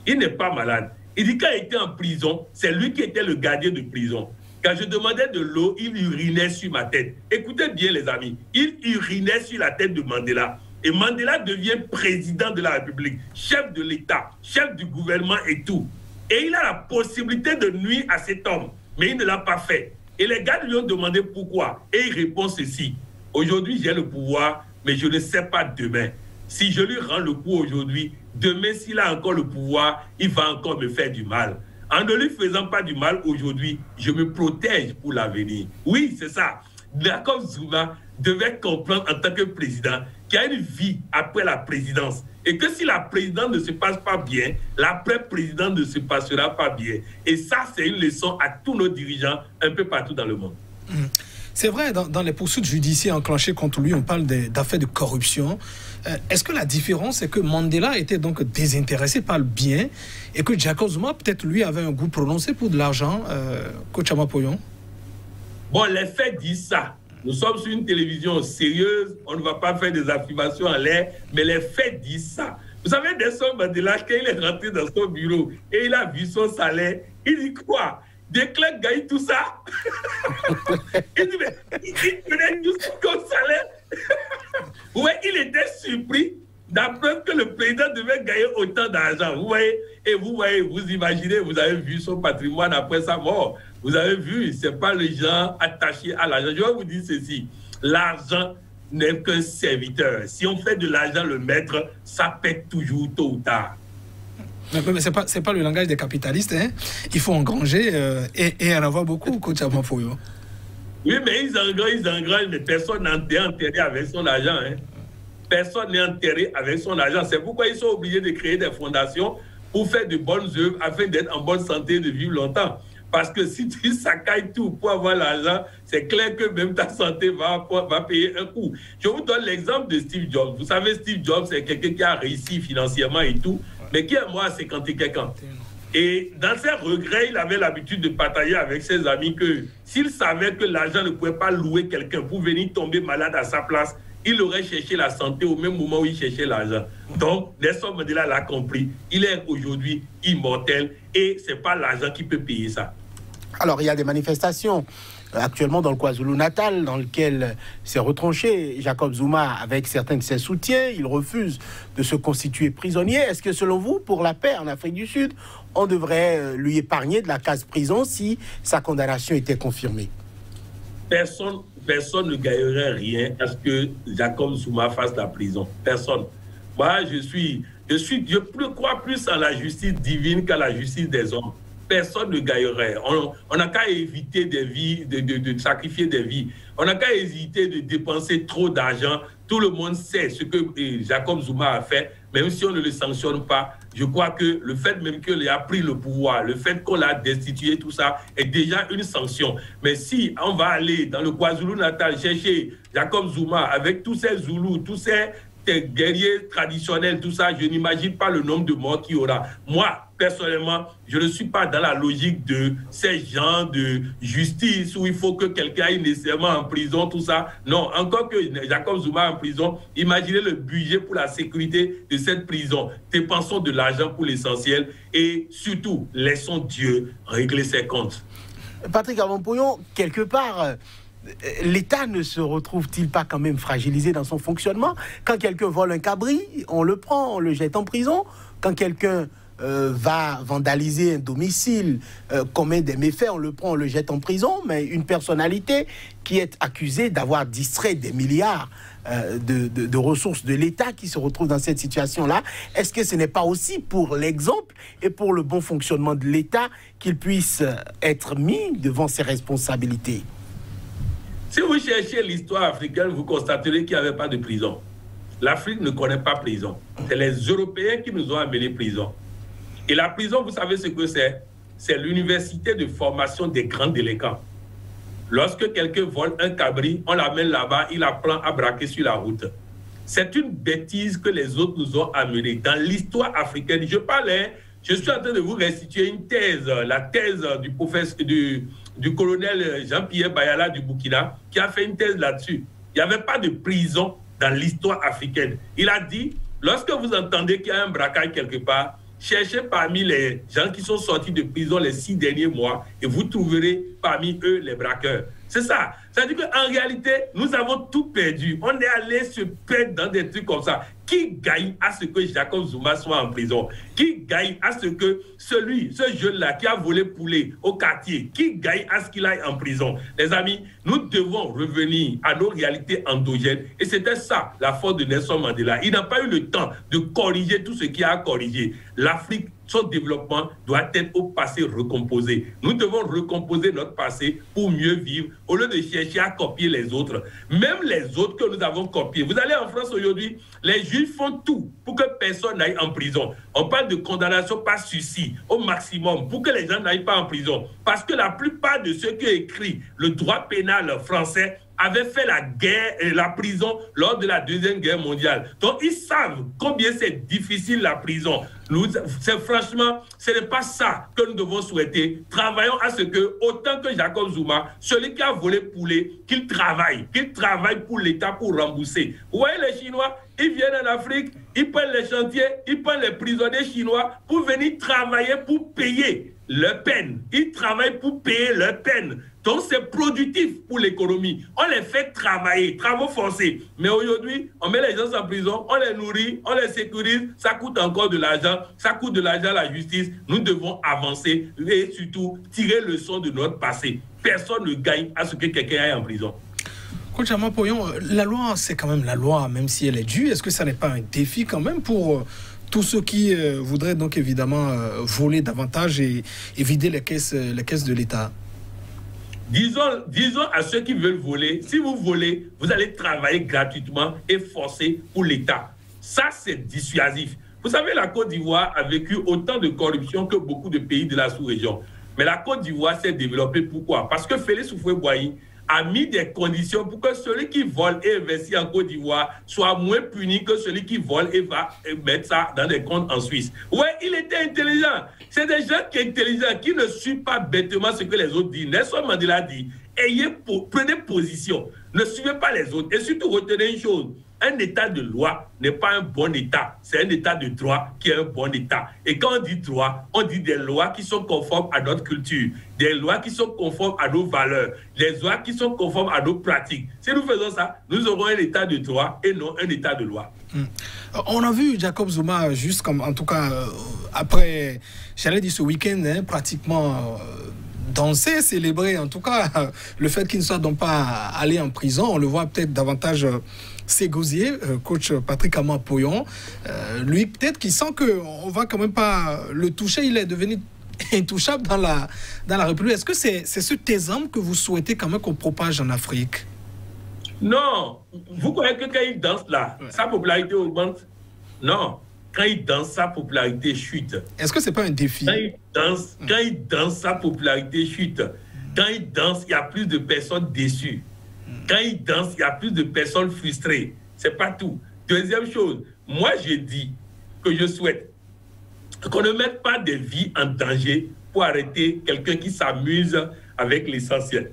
[SPEAKER 3] Il n'est pas malade. Il dit, quand il était en prison, c'est lui qui était le gardien de prison. Quand je demandais de l'eau, il urinait sur ma tête. Écoutez bien, les amis. Il urinait sur la tête de Mandela. Et Mandela devient président de la République, chef de l'État, chef du gouvernement et tout. Et il a la possibilité de nuire à cet homme. Mais il ne l'a pas fait. Et les gars lui ont demandé pourquoi. Et il répond ceci. Aujourd'hui, j'ai le pouvoir, mais je ne sais pas demain. Si je lui rends le coup aujourd'hui, demain, s'il a encore le pouvoir, il va encore me faire du mal. En ne lui faisant pas du mal aujourd'hui, je me protège pour l'avenir. Oui, c'est ça. Jacob Zuma devait comprendre en tant que président qu'il y a une vie après la présidence. Et que si la présidence ne se passe pas bien, l'après-présidence ne se passera pas bien. Et ça, c'est une leçon à tous nos dirigeants un peu partout dans le monde.
[SPEAKER 2] C'est vrai, dans les poursuites judiciaires enclenchées contre lui, on parle d'affaires de corruption. Est-ce que la différence est que Mandela était donc désintéressé par le bien et que Jacob Zuma, peut-être lui, avait un goût prononcé pour de l'argent, Coach Amapoyon?
[SPEAKER 3] Bon, les faits disent ça. Nous sommes sur une télévision sérieuse, on ne va pas faire des affirmations en l'air, mais les faits disent ça. Vous savez, Nelson Mandela, quand il est rentré dans son bureau et il a vu son salaire, il dit quoi? Déclerc gagne tout ça. Il dit, mais il prenait tout ça comme salaire. Ouais, il était surpris d'apprendre que le président devait gagner autant d'argent. Vous voyez, et vous imaginez, vous avez vu son patrimoine après sa mort. Vous avez vu, ce n'est pas les gens attachés à l'argent. Je vais vous dire ceci, l'argent n'est qu'un serviteur. Si on fait de l'argent le maître, ça pète toujours tôt ou tard.
[SPEAKER 2] Mais ce n'est pas le langage des capitalistes. Hein. Il faut engranger et en avoir beaucoup, Coach Amapoyo.
[SPEAKER 3] Oui, mais ils engrangent, mais personne n'est enterré avec son argent. Hein. Personne n'est enterré avec son argent. C'est pourquoi ils sont obligés de créer des fondations pour faire de bonnes œuvres afin d'être en bonne santé et de vivre longtemps. Parce que si tu saccailles tout pour avoir l'argent, c'est clair que même ta santé va payer un coup. Je vous donne l'exemple de Steve Jobs. Vous savez, Steve Jobs, c'est quelqu'un qui a réussi financièrement et tout, mais qui est mort à 50 et quelques ans. Et dans ses regrets, il avait l'habitude de partager avec ses amis que s'il savait que l'argent ne pouvait pas louer quelqu'un pour venir tomber malade à sa place, il aurait cherché la santé au même moment où il cherchait l'argent. Donc, Nelson Mandela l'a compris. Il est aujourd'hui immortel et ce n'est pas l'argent qui peut payer ça.
[SPEAKER 1] Alors, il y a des manifestations actuellement dans le KwaZulu-Natal, dans lequel s'est retranché Jacob Zuma avec certains de ses soutiens. Il refuse de se constituer prisonnier. Est-ce que, selon vous, pour la paix en Afrique du Sud, on devrait lui épargner de la case prison si sa condamnation était confirmée?
[SPEAKER 3] Personne ne gagnerait rien à ce que Jacob Zuma fasse la prison. Personne. Moi, je crois plus en la justice divine qu'à la justice des hommes. Personne ne gagnerait. On n'a qu'à éviter des vies, de sacrifier des vies. On n'a qu'à éviter de dépenser trop d'argent. Tout le monde sait ce que Jacob Zuma a fait, même si on ne le sanctionne pas. Je crois que le fait même qu'il a pris le pouvoir, le fait qu'on l'a destitué, tout ça, est déjà une sanction. Mais si on va aller dans le KwaZulu-Natal chercher Jacob Zuma avec tous ces Zoulous, tous ces guerriers traditionnels, tout ça, je n'imagine pas le nombre de morts qu'il y aura. Moi, personnellement, je ne suis pas dans la logique de ces gens de justice où il faut que quelqu'un aille nécessairement en prison, tout ça. Non, encore que Jacob Zuma en prison, imaginez le budget pour la sécurité de cette prison. Dépensons de l'argent pour l'essentiel et surtout, laissons Dieu régler ses comptes.
[SPEAKER 1] Patrick Amapoyon, quelque part, l'État ne se retrouve-t-il pas quand même fragilisé dans son fonctionnement? Quand quelqu'un vole un cabri, on le prend, on le jette en prison. Quand quelqu'un va vandaliser un domicile, commet des méfaits, on le prend, on le jette en prison. Mais une personnalité qui est accusée d'avoir distrait des milliards de ressources de l'État qui se retrouve dans cette situation-là, est-ce que ce n'est pas aussi pour l'exemple et pour le bon fonctionnement de l'État qu'il puisse être mis devant ses responsabilités?
[SPEAKER 3] Si vous cherchez l'histoire africaine, vous constaterez qu'il n'y avait pas de prison. L'Afrique ne connaît pas prison. C'est les Européens qui nous ont amené prison. Et la prison, vous savez ce que c'est? C'est l'université de formation des grands délinquants. Lorsque quelqu'un vole un cabri, on l'amène là-bas, il apprend à braquer sur la route. C'est une bêtise que les autres nous ont amené dans l'histoire africaine. Je suis en train de vous restituer une thèse, la thèse du professeur du colonel Jean-Pierre Bayala du Burkina, qui a fait une thèse là-dessus. Il n'y avait pas de prison dans l'histoire africaine. Il a dit, lorsque vous entendez qu'il y a un braquage quelque part, cherchez parmi les gens qui sont sortis de prison les 6 derniers mois et vous trouverez parmi eux les braqueurs. C'est ça. C'est-à-dire qu'en réalité, nous avons tout perdu. On est allé se perdre dans des trucs comme ça. Qui gagne à ce que Jacob Zuma soit en prison? Qui gagne à ce que ce jeune-là qui a volé poulet au quartier, qui gagne à ce qu'il aille en prison? Les amis, nous devons revenir à nos réalités endogènes. Et c'était ça, la force de Nelson Mandela. Il n'a pas eu le temps de corriger tout ce qu'il a à corriger. L'Afrique, son développement doit être au passé recomposé. Nous devons recomposer notre passé pour mieux vivre, au lieu de chercher à copier les autres. Même les autres que nous avons copiés. Vous allez en France aujourd'hui, les juges font tout pour que personne n'aille en prison. On parle de condamnation par suicide au maximum pour que les gens n'aillent pas en prison. Parce que la plupart de ceux qui ont écrit le droit pénal français avaient fait la guerre et la prison lors de la Deuxième Guerre mondiale. Donc, ils savent combien c'est difficile la prison. Franchement, ce n'est pas ça que nous devons souhaiter. Travaillons à ce que, autant que Jacob Zuma, celui qui a volé poulet, qu'il travaille pour l'État pour rembourser. Vous voyez les Chinois, ils viennent en Afrique, ils prennent les chantiers, ils prennent les prisonniers chinois pour venir travailler pour payer leur peine. Ils travaillent pour payer leur peine. Donc, c'est productif pour l'économie. On les fait travailler, travaux forcés. Mais aujourd'hui, on met les gens en prison, on les nourrit, on les sécurise. Ça coûte encore de l'argent. Ça coûte de l'argent à la justice. Nous devons avancer et surtout tirer leçon de notre passé. Personne ne gagne à ce que quelqu'un aille en prison.
[SPEAKER 2] Coach Poyon, la loi, c'est quand même la loi, même si elle est due. Est-ce que ça n'est pas un défi quand même pour tous ceux qui voudraient donc évidemment voler davantage et vider les caisses de l'État?
[SPEAKER 3] Disons à ceux qui veulent voler, si vous volez, vous allez travailler gratuitement et forcer pour l'État. Ça, c'est dissuasif. Vous savez, la Côte d'Ivoire a vécu autant de corruption que beaucoup de pays de la sous-région. Mais la Côte d'Ivoire s'est développée. Pourquoi? Parce que Félix Houphouët-Boigny a mis des conditions pour que celui qui vole et investit en Côte d'Ivoire soit moins puni que celui qui vole et va mettre ça dans des comptes en Suisse. Ouais, il était intelligent. C'est des gens qui sont intelligents, qui ne suivent pas bêtement ce que les autres disent. Nelson Mandela dit, prenez position, ne suivez pas les autres. Et surtout, retenez une chose, un état de loi n'est pas un bon état, c'est un état de droit qui est un bon état. Et quand on dit droit, on dit des lois qui sont conformes à notre culture, des lois qui sont conformes à nos valeurs, des lois qui sont conformes à nos pratiques. Si nous faisons ça, nous aurons un état de droit et non un état de loi.
[SPEAKER 2] On a vu Jacob Zuma, juste comme, en tout cas, après, j'allais dire ce week-end, pratiquement danser, célébrer, en tout cas, le fait qu'il ne soit donc pas allé en prison. On le voit peut-être davantage s'égosier, coach Patrick Poyon. Lui, peut-être qu'il sent qu'on ne va quand même pas le toucher. Il est devenu intouchable dans la République. Est-ce que c'est ce thésame que vous souhaitez quand même qu'on propage en Afrique?
[SPEAKER 3] Non. Vous croyez que quand il danse là, sa popularité augmente? Non. Quand il danse, sa popularité chute.
[SPEAKER 2] Est-ce que ce n'est pas un défi?
[SPEAKER 3] Quand il danse, sa popularité chute. Quand il danse, il y a plus de personnes déçues. Quand il danse, il y a plus de personnes frustrées. Ce n'est pas tout. Deuxième chose, moi je dis que je souhaite qu'on ne mette pas des vies en danger pour arrêter quelqu'un qui s'amuse avec l'essentiel.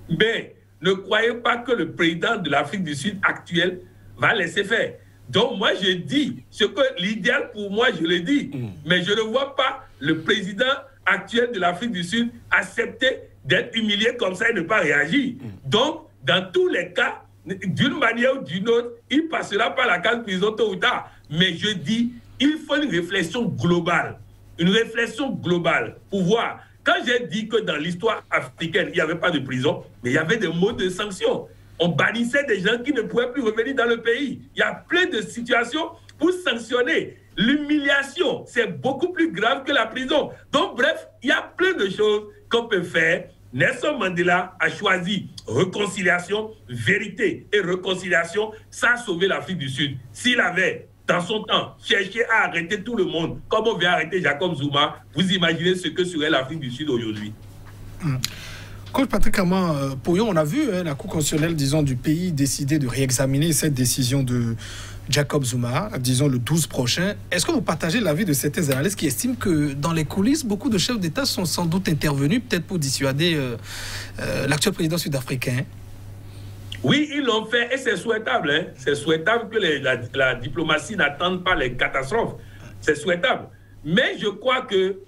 [SPEAKER 3] Mais ne croyez pas que le président de l'Afrique du Sud actuel va laisser faire. Donc moi je dis, ce que l'idéal pour moi je le dis, mais je ne vois pas le président actuel de l'Afrique du Sud accepter d'être humilié comme ça et ne pas réagir. Donc, dans tous les cas, d'une manière ou d'une autre, il passera par la case prison tôt ou tard. Mais je dis, il faut une réflexion globale. Une réflexion globale pour voir. Quand j'ai dit que dans l'histoire africaine, il n'y avait pas de prison, mais il y avait des modes de sanctions. On bannissait des gens qui ne pouvaient plus revenir dans le pays. Il y a plein de situations pour sanctionner. L'humiliation, c'est beaucoup plus grave que la prison. Donc, bref, il y a plein de choses qu'on peut faire. Nelson Mandela a choisi réconciliation, vérité et réconciliation. Ça a sauvé l'Afrique du Sud. S'il avait, dans son temps, cherché à arrêter tout le monde, comme on veut arrêter Jacob Zuma, vous imaginez ce que serait l'Afrique du Sud aujourd'hui.
[SPEAKER 2] Coach Patrick Ama, Pouillon, on a vu la Cour constitutionnelle, disons, du pays décider de réexaminer cette décision de Jacob Zuma, disons le 12 prochain. Est-ce que vous partagez l'avis de certains analystes qui estiment que dans les coulisses, beaucoup de chefs d'État sont sans doute intervenus, peut-être pour dissuader l'actuel président sud-africain?
[SPEAKER 3] Oui, ils l'ont fait et c'est souhaitable. Hein. C'est souhaitable que la diplomatie n'attende pas les catastrophes. C'est souhaitable. Mais je crois que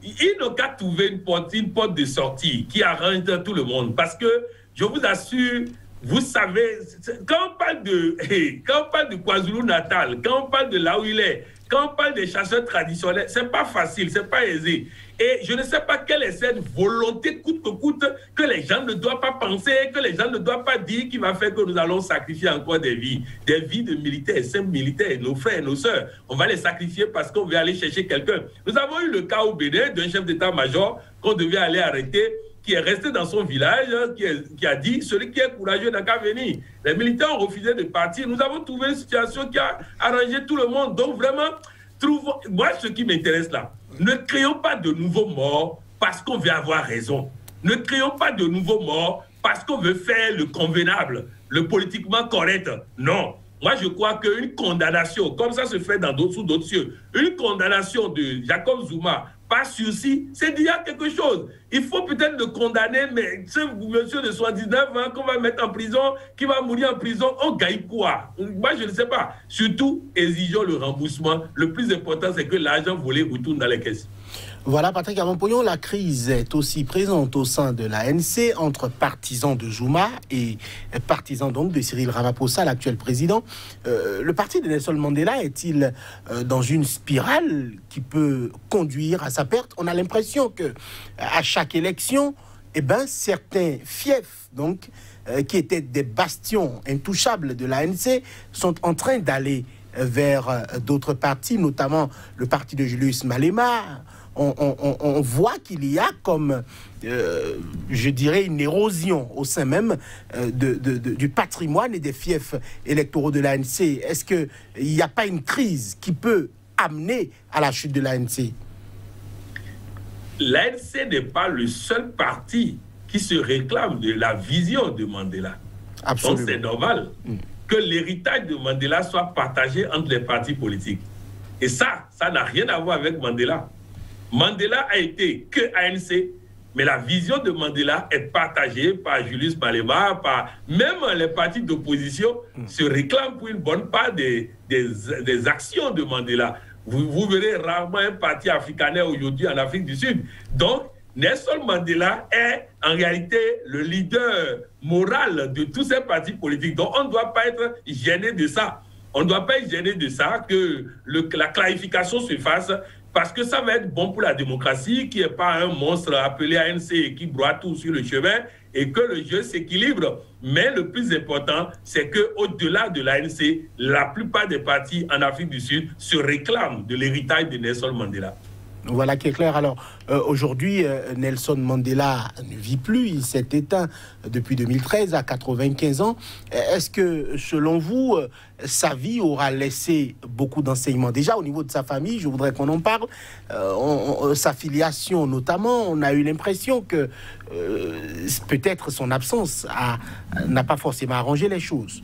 [SPEAKER 3] ils n'ont qu'à trouver une porte de sortie qui arrange tout le monde. Parce que, je vous assure, vous savez, quand on parle de KwaZulu-Natal, quand on parle de là où il est, quand on parle des chasseurs traditionnels, c'est pas facile, c'est pas aisé. Et je ne sais pas quelle est cette volonté coûte que coûte que les gens ne doivent pas penser, que les gens ne doivent pas dire qui va faire que nous allons sacrifier encore des vies de militaires, simples militaires, nos frères, nos sœurs. On va les sacrifier parce qu'on veut aller chercher quelqu'un. Nous avons eu le cas au Bénin d'un chef d'état-major qu'on devait aller arrêter, qui est resté dans son village, qui a dit « Celui qui est courageux n'a qu'à venir ». Les militaires ont refusé de partir. Nous avons trouvé une situation qui a arrangé tout le monde. Donc vraiment, moi, ce qui m'intéresse là, ne créons pas de nouveaux morts parce qu'on veut avoir raison. Ne créons pas de nouveaux morts parce qu'on veut faire le convenable, le politiquement correct. Non. Moi, je crois qu'une condamnation, comme ça se fait sous d'autres cieux, une condamnation de Jacob Zuma par sursis, c'est déjà quelque chose. Il faut peut-être le condamner, mais ce monsieur de 79 ans qu'on va mettre en prison, qui va mourir en prison, on gagne quoi? Moi, je ne sais pas. Surtout, exigeons le remboursement. Le plus important, c'est que l'argent volé retourne dans les caisses.
[SPEAKER 1] Voilà, Patrick Pouillon, la crise est aussi présente au sein de l'ANC entre partisans de Zuma et partisans donc de Cyril Ramaphosa, l'actuel président. Le parti de Nelson Mandela est-il dans une spirale qui peut conduire à sa perte? On a l'impression que à chaque élection, certains fiefs donc qui étaient des bastions intouchables de l'ANC sont en train d'aller vers d'autres partis, notamment le parti de Julius Malema. On voit qu'il y a comme, je dirais, une érosion au sein même du patrimoine et des fiefs électoraux de l'ANC. Est-ce qu'il n'y a pas une crise qui peut amener à la chute de l'ANC?
[SPEAKER 3] L'ANC n'est pas le seul parti qui se réclame de la vision de Mandela. Absolument. Donc c'est normal que l'héritage de Mandela soit partagé entre les partis politiques. Et ça n'a rien à voir avec Mandela. Mandela a été que ANC, mais la vision de Mandela est partagée par Julius Malema, par même les partis d'opposition se réclament pour une bonne part des actions de Mandela. Vous verrez rarement un parti africaner aujourd'hui en Afrique du Sud. Donc, Nelson Mandela est en réalité le leader moral de tous ces partis politiques. Donc, on ne doit pas être gêné de ça. On ne doit pas être gêné de ça, que la clarification se fasse, parce que ça va être bon pour la démocratie, qui n'est pas un monstre appelé ANC qui broie tout sur le chemin, et que le jeu s'équilibre. Mais le plus important, c'est qu'au-delà de l'ANC, la plupart des partis en Afrique du Sud se réclament de l'héritage de Nelson Mandela.
[SPEAKER 1] Voilà qui est clair. Alors, aujourd'hui, Nelson Mandela ne vit plus. Il s'est éteint depuis 2013 à 95 ans. Est-ce que, selon vous, sa vie aura laissé beaucoup d'enseignements? Déjà, au niveau de sa famille, je voudrais qu'on en parle. Sa filiation, notamment, on a eu l'impression que peut-être son absence n'a pas forcément arrangé les choses.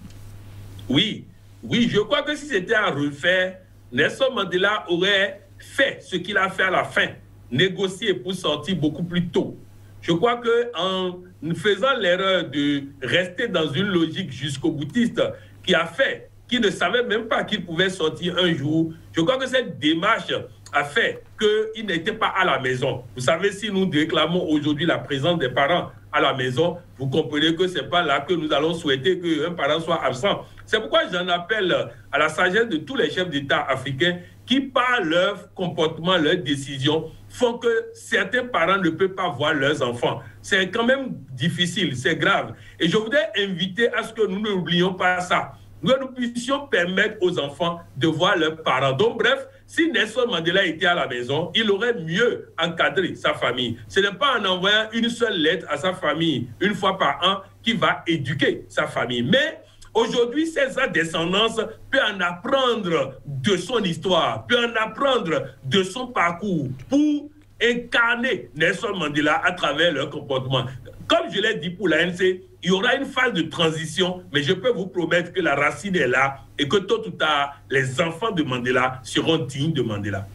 [SPEAKER 3] Oui, je crois que si c'était à refaire, Nelson Mandela aurait fait ce qu'il a fait à la fin, négocier pour sortir beaucoup plus tôt. Je crois qu'en faisant l'erreur de rester dans une logique jusqu'au boutiste qui ne savait même pas qu'il pouvait sortir un jour, je crois que cette démarche a fait qu'il n'était pas à la maison. Vous savez, si nous réclamons aujourd'hui la présence des parents à la maison, vous comprenez que ce n'est pas là que nous allons souhaiter qu'un parent soit absent. C'est pourquoi j'en appelle à la sagesse de tous les chefs d'État africains qui, par leur comportement, leurs décisions, font que certains parents ne peuvent pas voir leurs enfants. C'est quand même difficile, c'est grave. Et je voudrais inviter à ce que nous n'oublions pas ça. Nous puissions permettre aux enfants de voir leurs parents. Donc, bref, si Nelson Mandela était à la maison, il aurait mieux encadré sa famille. Ce n'est pas en envoyant une seule lettre à sa famille une fois par an qu'il va éduquer sa famille. Mais aujourd'hui, sa descendance peut en apprendre de son histoire, peut en apprendre de son parcours pour incarner Nelson Mandela à travers leur comportement. Comme je l'ai dit pour l'ANC, il y aura une phase de transition, mais je peux vous promettre que la racine est là et que tôt ou tard, les enfants de Mandela seront dignes de Mandela.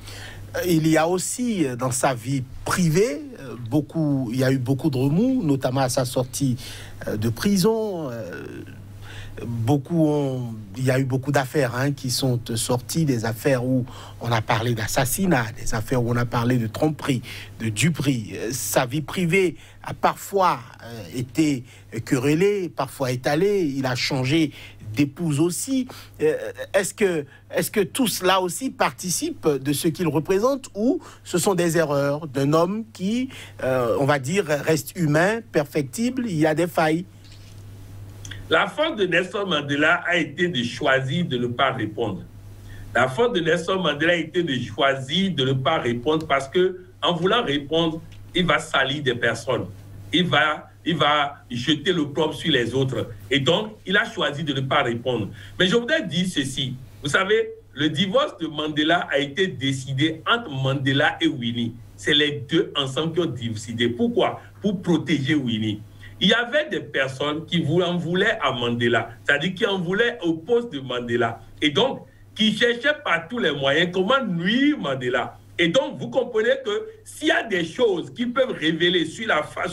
[SPEAKER 1] Il y a aussi dans sa vie privée, il y a eu beaucoup de remous, notamment à sa sortie de prison. Il y a eu beaucoup d'affaires qui sont sorties, des affaires où on a parlé d'assassinat, des affaires où on a parlé de tromperie, de duperie. Sa vie privée a parfois été querellée, parfois étalée. Il a changé d'épouse aussi. Est-ce que tout cela aussi participe de ce qu'il représente, ou ce sont des erreurs d'un homme qui, on va dire, reste humain, perfectible, il y a des failles?
[SPEAKER 3] La force de Nelson Mandela a été de choisir de ne pas répondre. La force de Nelson Mandela a été de choisir de ne pas répondre parce que, en voulant répondre, il va salir des personnes. Il va jeter l'opprobre sur les autres. Et donc, il a choisi de ne pas répondre. Mais je voudrais dire ceci. Vous savez, le divorce de Mandela a été décidé entre Mandela et Winnie. C'est les deux ensemble qui ont décidé. Pourquoi? Pour protéger Winnie. Il y avait des personnes qui en voulaient à Mandela, c'est-à-dire qui en voulaient au poste de Mandela. Et donc, qui cherchaient par tous les moyens comment nuire Mandela. Et donc, vous comprenez que s'il y a des choses qui peuvent révéler sur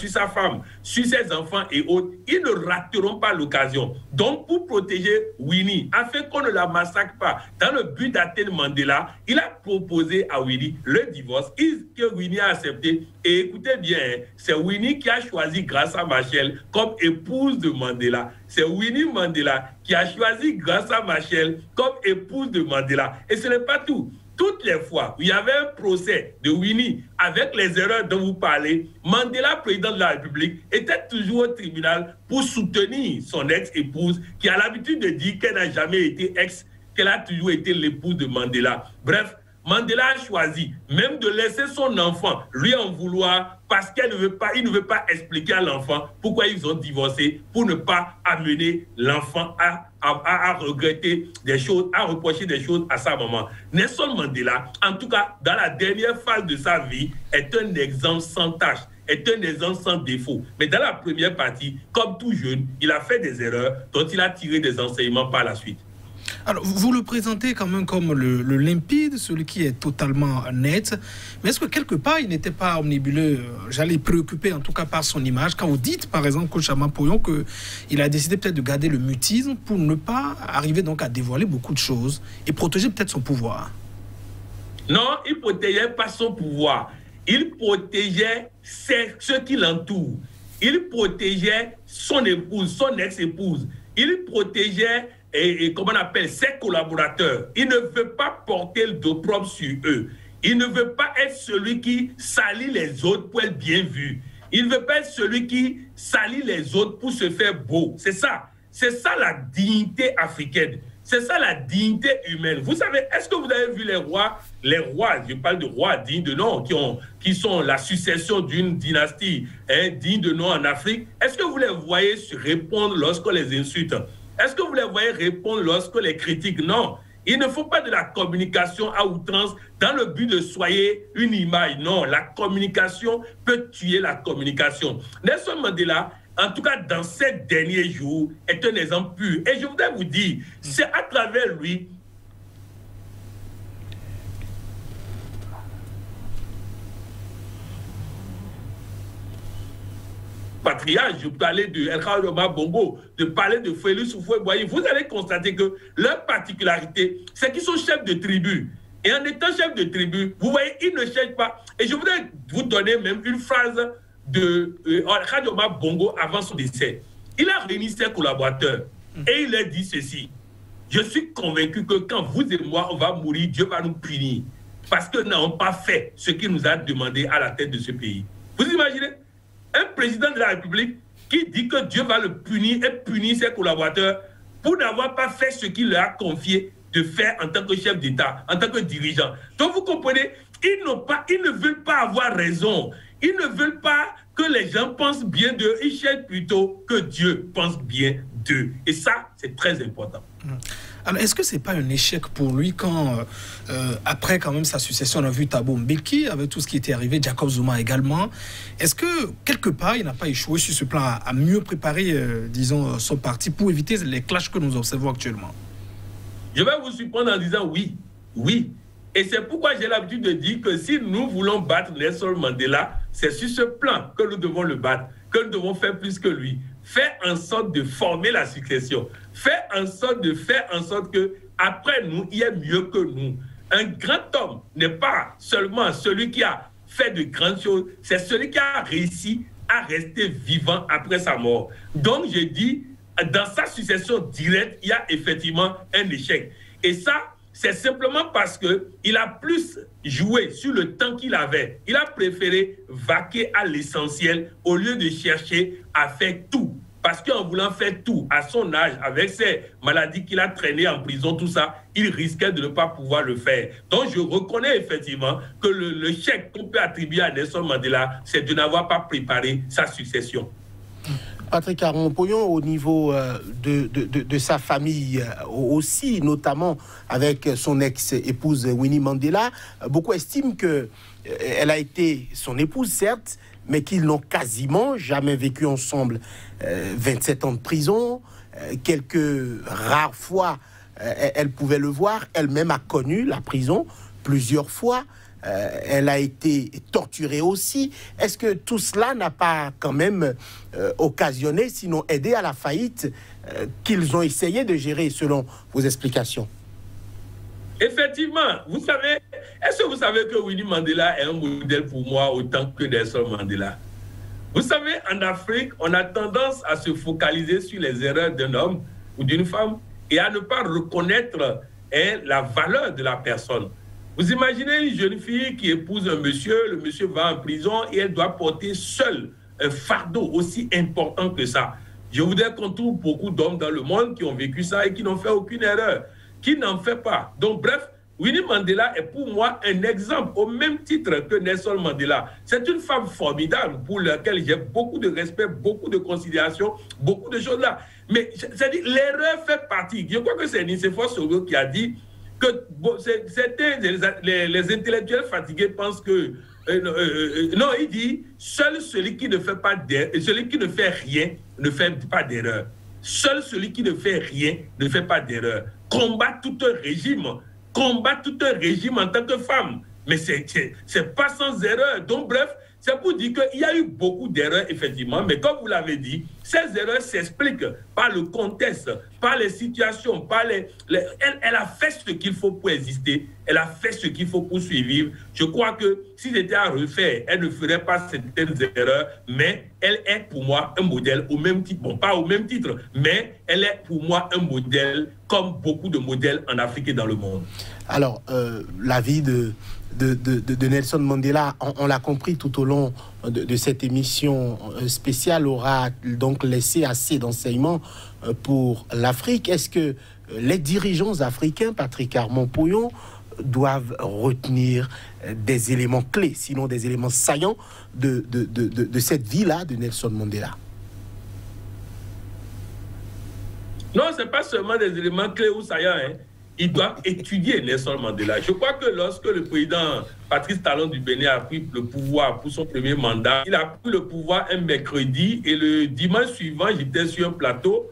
[SPEAKER 3] sa femme, sur ses enfants et autres, ils ne rateront pas l'occasion. Donc, pour protéger Winnie, afin qu'on ne la massacre pas, dans le but d'atteindre Mandela, il a proposé à Winnie le divorce que Winnie a accepté. Et écoutez bien, c'est Winnie qui a choisi Graça Machel comme épouse de Mandela. C'est Winnie Mandela qui a choisi Graça Machel comme épouse de Mandela. Et ce n'est pas tout. Toutes les fois où il y avait un procès de Winnie avec les erreurs dont vous parlez, Mandela, président de la République, était toujours au tribunal pour soutenir son ex-épouse qui a l'habitude de dire qu'elle n'a jamais été ex, qu'elle a toujours été l'épouse de Mandela. Bref, Mandela a choisi même de laisser son enfant lui en vouloir parce qu'il ne veut pas expliquer à l'enfant pourquoi ils ont divorcé, pour ne pas amener l'enfant à regretter des choses, à reprocher des choses à sa maman. Nelson Mandela, en tout cas dans la dernière phase de sa vie, est un exemple sans tâche, est un exemple sans défaut. Mais dans la première partie, comme tout jeune, il a fait des erreurs dont il a tiré des enseignements par la suite.
[SPEAKER 2] Alors, vous le présentez quand même comme le limpide, celui qui est totalement net. Mais est-ce que quelque part, il n'était pas omnibuleux, j'allais préoccupé en tout cas par son image, quand vous dites, par exemple, coach Amapoyon, qu'il a décidé peut-être de garder le mutisme pour ne pas arriver donc à dévoiler beaucoup de choses et protéger peut-être son pouvoir?
[SPEAKER 3] Non, il ne protégeait pas son pouvoir. Il protégeait ceux qui l'entourent. Il protégeait son épouse, son ex-épouse. Il protégeait et comment on appelle ses collaborateurs. Il ne veut pas porter l'opprobre sur eux. Il ne veut pas être celui qui salit les autres pour être bien vu. Il ne veut pas être celui qui salit les autres pour se faire beau. C'est ça la dignité africaine. C'est ça la dignité humaine. Vous savez, est-ce que vous avez vu les rois, je parle de rois dignes de nom, qui sont la succession d'une dynastie digne de nom en Afrique? Est-ce que vous les voyez se répondre lorsqu'on les insulte? Est-ce que vous les voyez répondre lorsque les critiques? Non. Il ne faut pas de la communication à outrance dans le but de soigner une image. Non, la communication peut tuer la communication. Nelson Mandela, en tout cas dans ces derniers jours, est un exemple pur. Et je voudrais vous dire, c'est à travers lui patriarche, je parlais de El Khadoma Bongo, de parler de Félix Houphouët-Boigny, vous allez constater que leur particularité, c'est qu'ils sont chefs de tribu. Et en étant chefs de tribu, vous voyez, ils ne cherchent pas. Et je voudrais vous donner même une phrase de El Khadoma Bongo avant son décès. Il a réuni ses collaborateurs et il leur dit ceci: je suis convaincu que quand vous et moi, on va mourir, Dieu va nous punir parce que nous n'avons pas fait ce qu'il nous a demandé à la tête de ce pays. Vous imaginez? Un président de la République qui dit que Dieu va le punir et punir ses collaborateurs pour n'avoir pas fait ce qu'il leur a confié de faire en tant que chef d'État, en tant que dirigeant. Donc vous comprenez, ils ne veulent pas avoir raison. Ils ne veulent pas que les gens pensent bien d'eux. Ils cherchent plutôt que Dieu pense bien d'eux. Et ça, c'est très important.
[SPEAKER 2] Alors, est-ce que ce n'est pas un échec pour lui quand, après quand même sa succession, on a vu Thabo Mbeki, avec tout ce qui était arrivé, Jacob Zuma également. Est-ce que, quelque part, il n'a pas échoué sur ce plan à mieux préparer, disons, son parti pour éviter les clashs que nous observons actuellement?
[SPEAKER 3] Je vais vous surprendre en disant oui, oui. Et c'est pourquoi j'ai l'habitude de dire que si nous voulons battre Nelson Mandela, c'est sur ce plan que nous devons le battre, que nous devons faire plus que lui. Faire en sorte de former la succession. Faire en sorte que après nous, il y ait mieux que nous. Un grand homme n'est pas seulement celui qui a fait de grandes choses, c'est celui qui a réussi à rester vivant après sa mort. Donc, je dis, dans sa succession directe, il y a effectivement un échec. Et ça, c'est simplement parce qu'il a plus joué sur le temps qu'il avait. Il a préféré vaquer à l'essentiel au lieu de chercher à faire tout. Parce qu'en voulant faire tout, à son âge, avec ses maladies qu'il a traînées en prison, tout ça, il risquait de ne pas pouvoir le faire. Donc, je reconnais effectivement que le chèque qu'on peut attribuer à Nelson Mandela, c'est de n'avoir pas préparé sa succession.
[SPEAKER 1] Patrick Aron-Poyon, au niveau de sa famille aussi, notamment avec son ex-épouse Winnie Mandela, beaucoup estiment qu'elle a été son épouse, certes, mais qu'ils n'ont quasiment jamais vécu ensemble 27 ans de prison. Quelques rares fois, elle pouvait le voir. Elle-même a connu la prison plusieurs fois. Elle a été torturée aussi. Est-ce que tout cela n'a pas quand même occasionné, sinon aidé à la faillite qu'ils ont essayé de gérer selon vos explications?
[SPEAKER 3] Effectivement, vous savez, est-ce que vous savez que Winnie Mandela est un modèle pour moi autant que Nelson Mandela? Vous savez, en Afrique, on a tendance à se focaliser sur les erreurs d'un homme ou d'une femme et à ne pas reconnaître la valeur de la personne. Vous imaginez une jeune fille qui épouse un monsieur, le monsieur va en prison et elle doit porter seule un fardeau aussi important que ça. Je voudrais qu'on trouve beaucoup d'hommes dans le monde qui ont vécu ça et qui n'ont fait aucune erreur, qui n'en fait pas. Donc bref, Winnie Mandela est pour moi un exemple au même titre que Nelson Mandela. C'est une femme formidable pour laquelle j'ai beaucoup de respect, beaucoup de considération, beaucoup de choses là. Mais c'est-à-dire l'erreur fait partie. Je crois que c'est Nicéphore Soro qui a dit que les intellectuels fatigués pensent que non, il dit seul celui qui ne fait pas celui qui ne fait rien ne fait pas d'erreur. Seul celui qui ne fait rien ne fait pas d'erreur. Combat tout un régime en tant que femme, mais c'est pas sans erreur. Donc bref, c'est pour dire qu'il y a eu beaucoup d'erreurs, effectivement, mais comme vous l'avez dit, ces erreurs s'expliquent par le contexte, par les situations, elle a fait ce qu'il faut pour exister, elle a fait ce qu'il faut pour survivre. Je crois que si c'était à refaire, elle ne ferait pas certaines erreurs, mais elle est pour moi un modèle au même titre, bon, pas au même titre, mais elle est pour moi un modèle comme beaucoup de modèles en Afrique et dans le monde.
[SPEAKER 1] Alors, la vie de Nelson Mandela, on l'a compris tout au long de cette émission spéciale, aura donc laissé assez d'enseignements pour l'Afrique. Est-ce que les dirigeants africains, Patrick Aron-Poyon, doivent retenir des éléments clés, sinon des éléments saillants de cette vie-là de Nelson Mandela?
[SPEAKER 3] Non, ce n'est pas seulement des éléments clés ou saillants, hein. Ils doivent étudier Nelson Mandela. Je crois que lorsque le président Patrice Talon du Bénin a pris le pouvoir pour son premier mandat, il a pris le pouvoir un mercredi et le dimanche suivant, j'étais sur un plateau,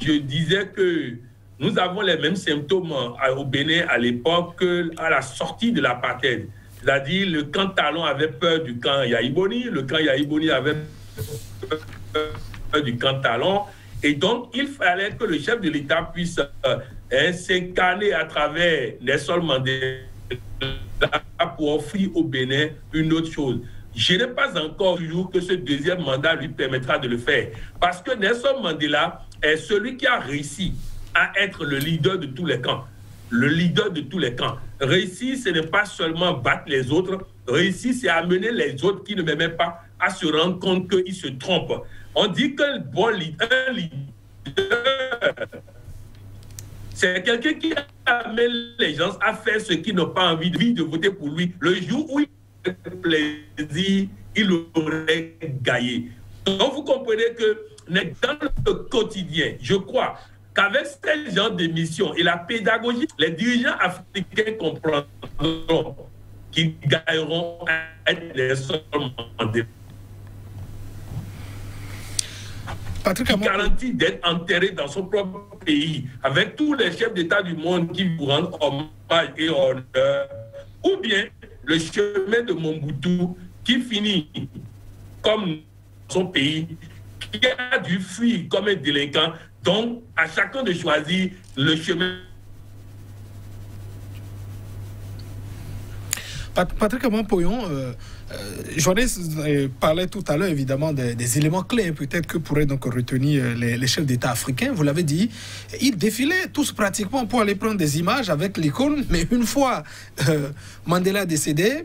[SPEAKER 3] je disais que nous avons les mêmes symptômes au Bénin à l'époque qu'à la sortie de l'apartheid. C'est-à-dire le camp Talon avait peur du camp Yaïboni, le camp Yaïboni avait peur du camp Talon. Et donc, il fallait que le chef de l'État puisse s'incarner à travers Nelson Mandela pour offrir au Bénin une autre chose. Je n'ai pas encore vu que ce deuxième mandat lui permettra de le faire. Parce que Nelson Mandela est celui qui a réussi à être le leader de tous les camps. Le leader de tous les camps. Réussir, ce n'est pas seulement battre les autres. Réussir, c'est amener les autres qui ne m'aimaient pas à se rendre compte qu'ils se trompent. On dit qu'un bon leader, c'est quelqu'un qui amène les gens à faire ce qu'ils n'ont pas envie de voter pour lui. Le jour où il a plaisir, il aurait gagné. Donc vous comprenez que dans le quotidien, je crois qu'avec ce genre de mission et la pédagogie, les dirigeants africains comprendront qu'ils gagneront à être les seuls Mandela. Qui garantit d'être enterré dans son propre pays avec tous les chefs d'État du monde qui vous rendent hommage et honneur, ou bien le chemin de Mobutu qui finit comme son pays, qui a dû fuir comme un délinquant. Donc, à chacun de choisir le chemin.
[SPEAKER 2] Patrick Aman-Poyon, Joannès parlait tout à l'heure évidemment des éléments clés peut-être que pourraient donc retenir les chefs d'État africains. Vous l'avez dit, ils défilaient tous pratiquement pour aller prendre des images avec l'icône, mais une fois Mandela décédé,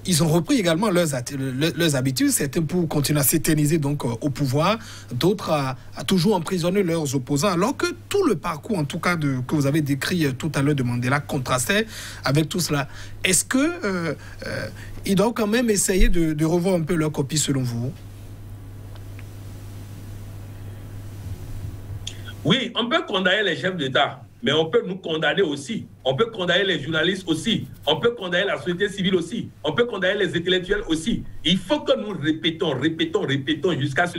[SPEAKER 2] ils ont repris également leurs habitudes, certains pour continuer à s'éterniser donc au pouvoir, d'autres à toujours emprisonner leurs opposants, alors que tout le parcours, en tout cas, que vous avez décrit tout à l'heure de Mandela, contrastait avec tout cela. Est-ce que ils doivent quand même essayer de revoir un peu leur copie selon vous?
[SPEAKER 3] Oui, on peut condamner les chefs d'État, mais on peut nous condamner aussi. On peut condamner les journalistes aussi. On peut condamner la société civile aussi. On peut condamner les intellectuels aussi. Il faut que nous répétons jusqu'à ce...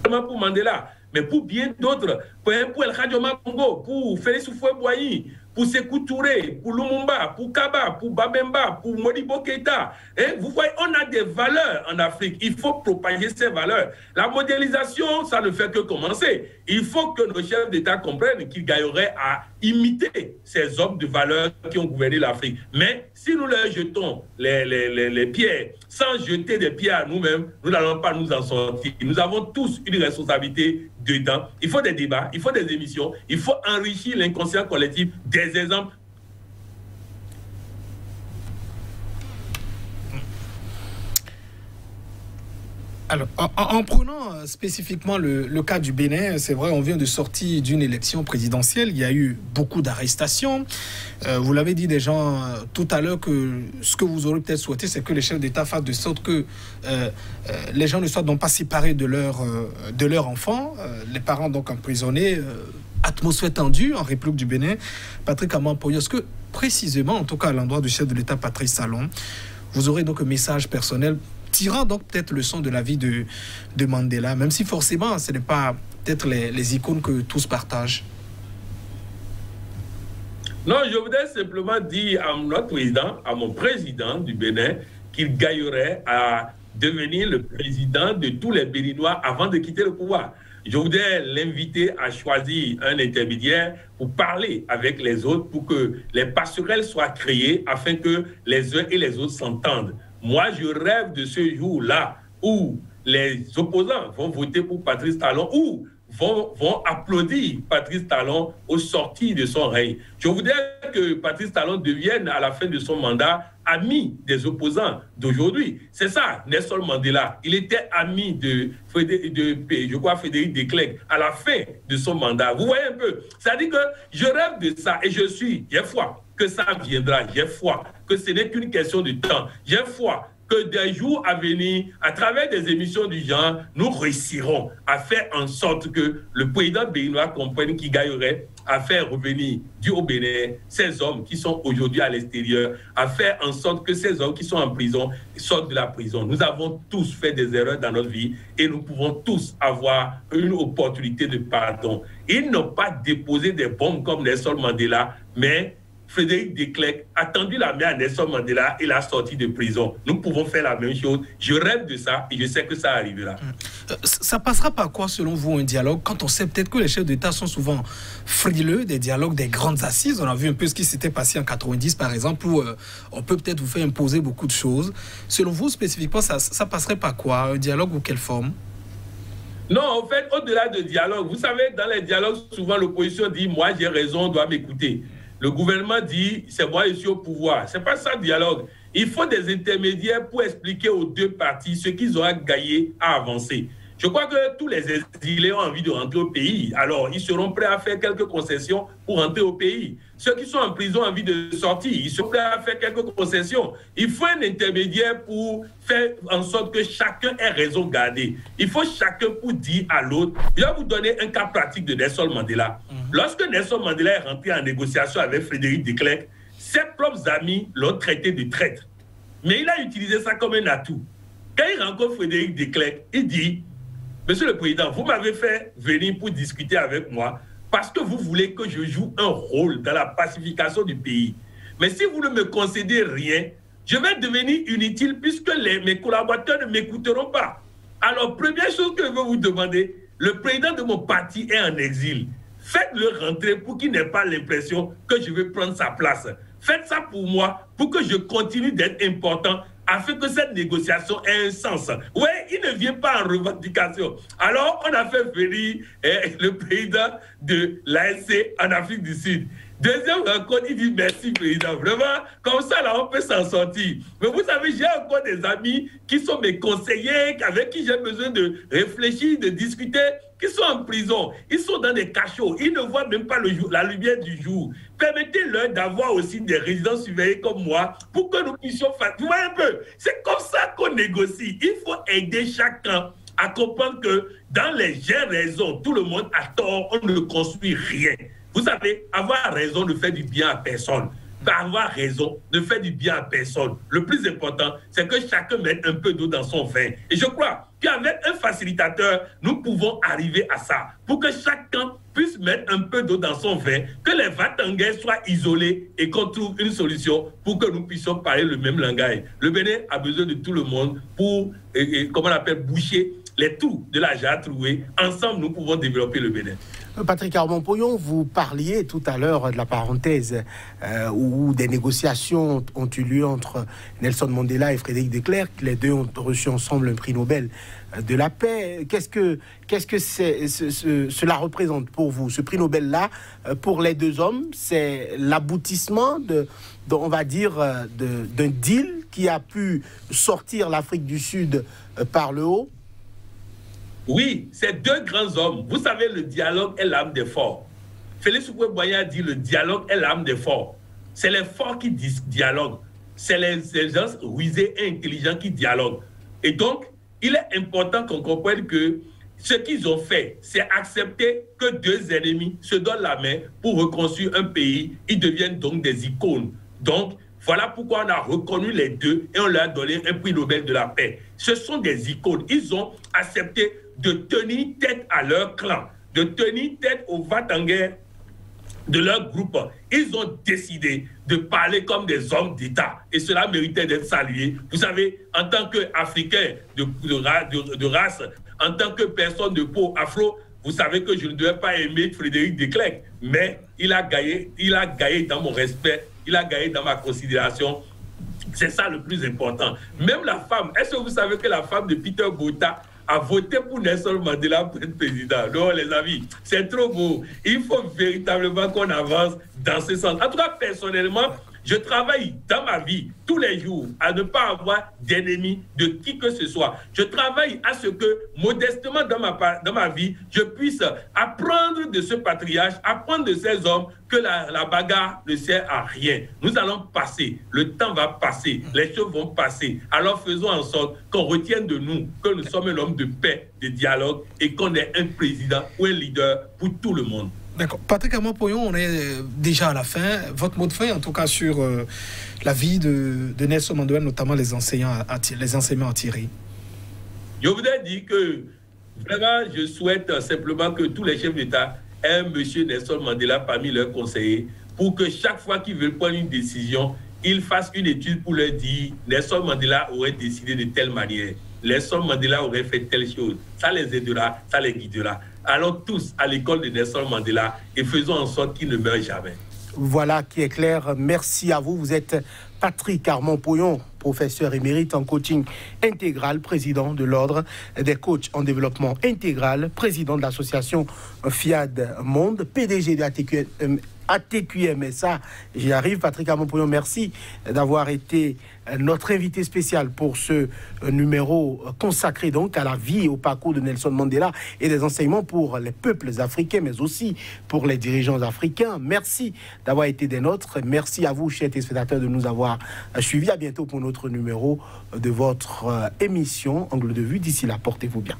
[SPEAKER 3] Pour Mandela, mais pour bien d'autres, pour El Khadjoma Congo, pour Félix Houphouët-Boigny, pour Sékou Touré, pour Lumumba, pour Kaba, pour Babemba, pour Modibo Keïta. Vous voyez, on a des valeurs en Afrique. Il faut propager ces valeurs. La mondialisation, ça ne fait que commencer. Il faut que nos chefs d'État comprennent qu'ils gagneraient à imiter ces hommes de valeur qui ont gouverné l'Afrique. Mais si nous leur jetons les pierres, sans jeter des pierres à nous-mêmes, nous n'allons pas nous en sortir. Nous avons tous une responsabilité dedans. Il faut des débats, il faut des émissions, il faut enrichir l'inconscient collectif des exemples.
[SPEAKER 2] Alors, en prenant spécifiquement le cas du Bénin, c'est vrai, on vient de sortir d'une élection présidentielle. Il y a eu beaucoup d'arrestations. Vous l'avez dit des gens tout à l'heure que ce que vous aurez peut-être souhaité, c'est que les chefs d'État fassent de sorte que les gens ne soient donc pas séparés de leur enfant. Les parents donc emprisonnés, atmosphère tendue en République du Bénin. Patrick Aman-Poyon, est-ce que précisément, en tout cas à l'endroit du chef de l'État Patrice Talon, vous aurez donc un message personnel tirant donc peut-être le son de la vie de Mandela, même si forcément ce n'est pas peut-être les icônes que tous partagent?
[SPEAKER 3] Non, je voudrais simplement dire à notre président, à mon président du Bénin, qu'il gagnerait à devenir le président de tous les Béninois avant de quitter le pouvoir. Je voudrais l'inviter à choisir un intermédiaire pour parler avec les autres, pour que les passerelles soient créées afin que les uns et les autres s'entendent. Moi, je rêve de ce jour-là où les opposants vont voter pour Patrice Talon ou vont applaudir Patrice Talon au sortir de son règne. Je voudrais que Patrice Talon devienne à la fin de son mandat ami des opposants d'aujourd'hui. C'est ça, Nelson Mandela. Il était ami de Frédéric de Klerk à la fin de son mandat. Vous voyez un peu? C'est-à-dire que je rêve de ça et j'ai foi que ça viendra. J'ai foi que ce n'est qu'une question de temps. J'ai foi que des jours à venir, à travers des émissions du genre, nous réussirons à faire en sorte que le président béninois comprenne qu'il gagnerait à faire revenir du au Bénin ces hommes qui sont aujourd'hui à l'extérieur, à faire en sorte que ces hommes qui sont en prison sortent de la prison. Nous avons tous fait des erreurs dans notre vie et nous pouvons tous avoir une opportunité de pardon. Ils n'ont pas déposé des bombes comme Nelson Mandela, mais Frédéric de Klerk a tendu la main à Nelson Mandela et l'a sorti de prison. Nous pouvons faire la même chose. Je rêve de ça et je sais que ça arrivera.
[SPEAKER 2] Ça passera par quoi, selon vous, un dialogue, quand on sait peut-être que les chefs d'État sont souvent frileux des dialogues, des grandes assises? On a vu un peu ce qui s'était passé en 90, par exemple, où on peut peut-être vous faire imposer beaucoup de choses. Selon vous, spécifiquement, ça passerait par quoi? Un dialogue ou quelle forme?
[SPEAKER 3] Non, en fait, au-delà de dialogue, vous savez, dans les dialogues, souvent l'opposition dit « moi j'ai raison, on doit m'écouter ». Le gouvernement dit « c'est moi, je suis au pouvoir ». Ce n'est pas ça le dialogue. Il faut des intermédiaires pour expliquer aux deux parties ce qu'ils auront gagné à avancer. Je crois que tous les exilés ont envie de rentrer au pays. Alors, ils seront prêts à faire quelques concessions pour rentrer au pays. Ceux qui sont en prison ont envie de sortir. Ils sont prêts à faire quelques concessions. Il faut un intermédiaire pour faire en sorte que chacun ait raison gardée. Il faut chacun pour dire à l'autre. Je vais vous donner un cas pratique de Nelson Mandela. Lorsque Nelson Mandela est rentré en négociation avec Frédéric de Klerk, ses propres amis l'ont traité de traître. Mais il a utilisé ça comme un atout. Quand il rencontre Frédéric de Klerk, il dit: Monsieur le Président, vous m'avez fait venir pour discuter avec moi parce que vous voulez que je joue un rôle dans la pacification du pays. Mais si vous ne me concédez rien, je vais devenir inutile puisque mes collaborateurs ne m'écouteront pas. Alors, première chose que je veux vous demander, le président de mon parti est en exil. Faites-le rentrer pour qu'il n'ait pas l'impression que je vais prendre sa place. Faites ça pour moi, pour que je continue d'être important, afin que cette négociation ait un sens. Oui, il ne vient pas en revendication. Alors, on a fait venir le président de l'ANC en Afrique du Sud. Deuxième rencontre, il dit: merci président, vraiment, comme ça là on peut s'en sortir. Mais vous savez, j'ai encore des amis qui sont mes conseillers, avec qui j'ai besoin de réfléchir, de discuter, qui sont en prison, ils sont dans des cachots, ils ne voient même pas la lumière du jour. Permettez-leur d'avoir aussi des résidents surveillés comme moi pour que nous puissions faire. Vous voyez un peu, c'est comme ça qu'on négocie. Il faut aider chacun à comprendre que dans les j'ai raison, tout le monde a tort, on ne construit rien. Vous savez, avoir raison ne fait du bien à personne. Avoir raison ne fait du bien à personne. Le plus important, c'est que chacun mette un peu d'eau dans son vin. Et je crois qu'avec un facilitateur, nous pouvons arriver à ça. Pour que chacun puisse mettre un peu d'eau dans son vin, que les Vatangais soient isolés et qu'on trouve une solution pour que nous puissions parler le même langage. Le Bénin a besoin de tout le monde pour, comment on appelle, boucher les trous de la jarre trouée. Ensemble, nous pouvons développer le Bénin.
[SPEAKER 1] Patrick Armand-Poyon, vous parliez tout à l'heure de la parenthèse où des négociations ont eu lieu entre Nelson Mandela et Frédéric de Klerk. Les deux ont reçu ensemble un prix Nobel de la paix. Qu'est-ce que cela représente pour vous, ce prix Nobel-là, pour les deux hommes? C'est l'aboutissement on va dire, d'un deal qui a pu sortir l'Afrique du Sud par le haut?
[SPEAKER 3] Oui, c'est deux grands hommes. Vous savez, le dialogue est l'âme des forts. Félix Houphouët-Boigny dit: le dialogue est l'âme des forts. C'est les forts qui dialoguent. C'est les gens rusés et intelligents qui dialoguent. Et donc, il est important qu'on comprenne que ce qu'ils ont fait, c'est accepter que deux ennemis se donnent la main pour reconstruire un pays. Ils deviennent donc des icônes. Donc, voilà pourquoi on a reconnu les deux et on leur a donné un prix Nobel de la paix. Ce sont des icônes. Ils ont accepté de tenir tête à leur clan, de tenir tête aux Vatangais de leur groupe. Ils ont décidé de parler comme des hommes d'État et cela méritait d'être salué. Vous savez, en tant qu'Africain de race, en tant que personne de peau afro, vous savez que je ne devais pas aimer Frédéric de Klerk, mais il a gagné dans mon respect, il a gagné dans ma considération. C'est ça le plus important. Même la femme, est-ce que vous savez que la femme de Peter Botha a voté pour Nelson Mandela pour être président? Non, les amis, c'est trop beau. Il faut véritablement qu'on avance dans ce sens. En tout cas, personnellement, je travaille dans ma vie tous les jours à ne pas avoir d'ennemis de qui que ce soit. Je travaille à ce que, modestement dans ma vie, je puisse apprendre de ce patriarche, apprendre de ces hommes que la bagarre ne sert à rien. Nous allons passer, le temps va passer, les choses vont passer. Alors faisons en sorte qu'on retienne de nous que nous sommes un homme de paix, de dialogue et qu'on est un président ou un leader pour tout le monde.
[SPEAKER 2] D'accord. Patrick Armand-Poyon, on est déjà à la fin. Votre mot de fin, en tout cas, sur la vie de Nelson Mandela, notamment les enseignements à tirer.
[SPEAKER 3] Je voudrais dire que vraiment, je souhaite simplement que tous les chefs d'État aient M. Nelson Mandela parmi leurs conseillers pour que chaque fois qu'ils veulent prendre une décision, ils fassent une étude pour leur dire Nelson Mandela aurait décidé de telle manière. Nelson Mandela aurait fait telle chose. Ça les aidera, ça les guidera. Allons tous à l'école de Nelson Mandela et faisons en sorte qu'il ne meure jamais.
[SPEAKER 1] Voilà qui est clair. Merci à vous. Vous êtes Patrick Armand-Poyon, professeur émérite en coaching intégral, président de l'Ordre des coachs en développement intégral, président de l'association FIAD Monde, PDG de ATQM. Et ça, j'y arrive. Patrick Amopoyon, merci d'avoir été notre invité spécial pour ce numéro consacré donc à la vie et au parcours de Nelson Mandela et des enseignements pour les peuples africains, mais aussi pour les dirigeants africains. Merci d'avoir été des nôtres. Merci à vous, chers téléspectateurs, de nous avoir suivis. À bientôt pour notre numéro de votre émission Angle de vue. D'ici là, portez-vous bien.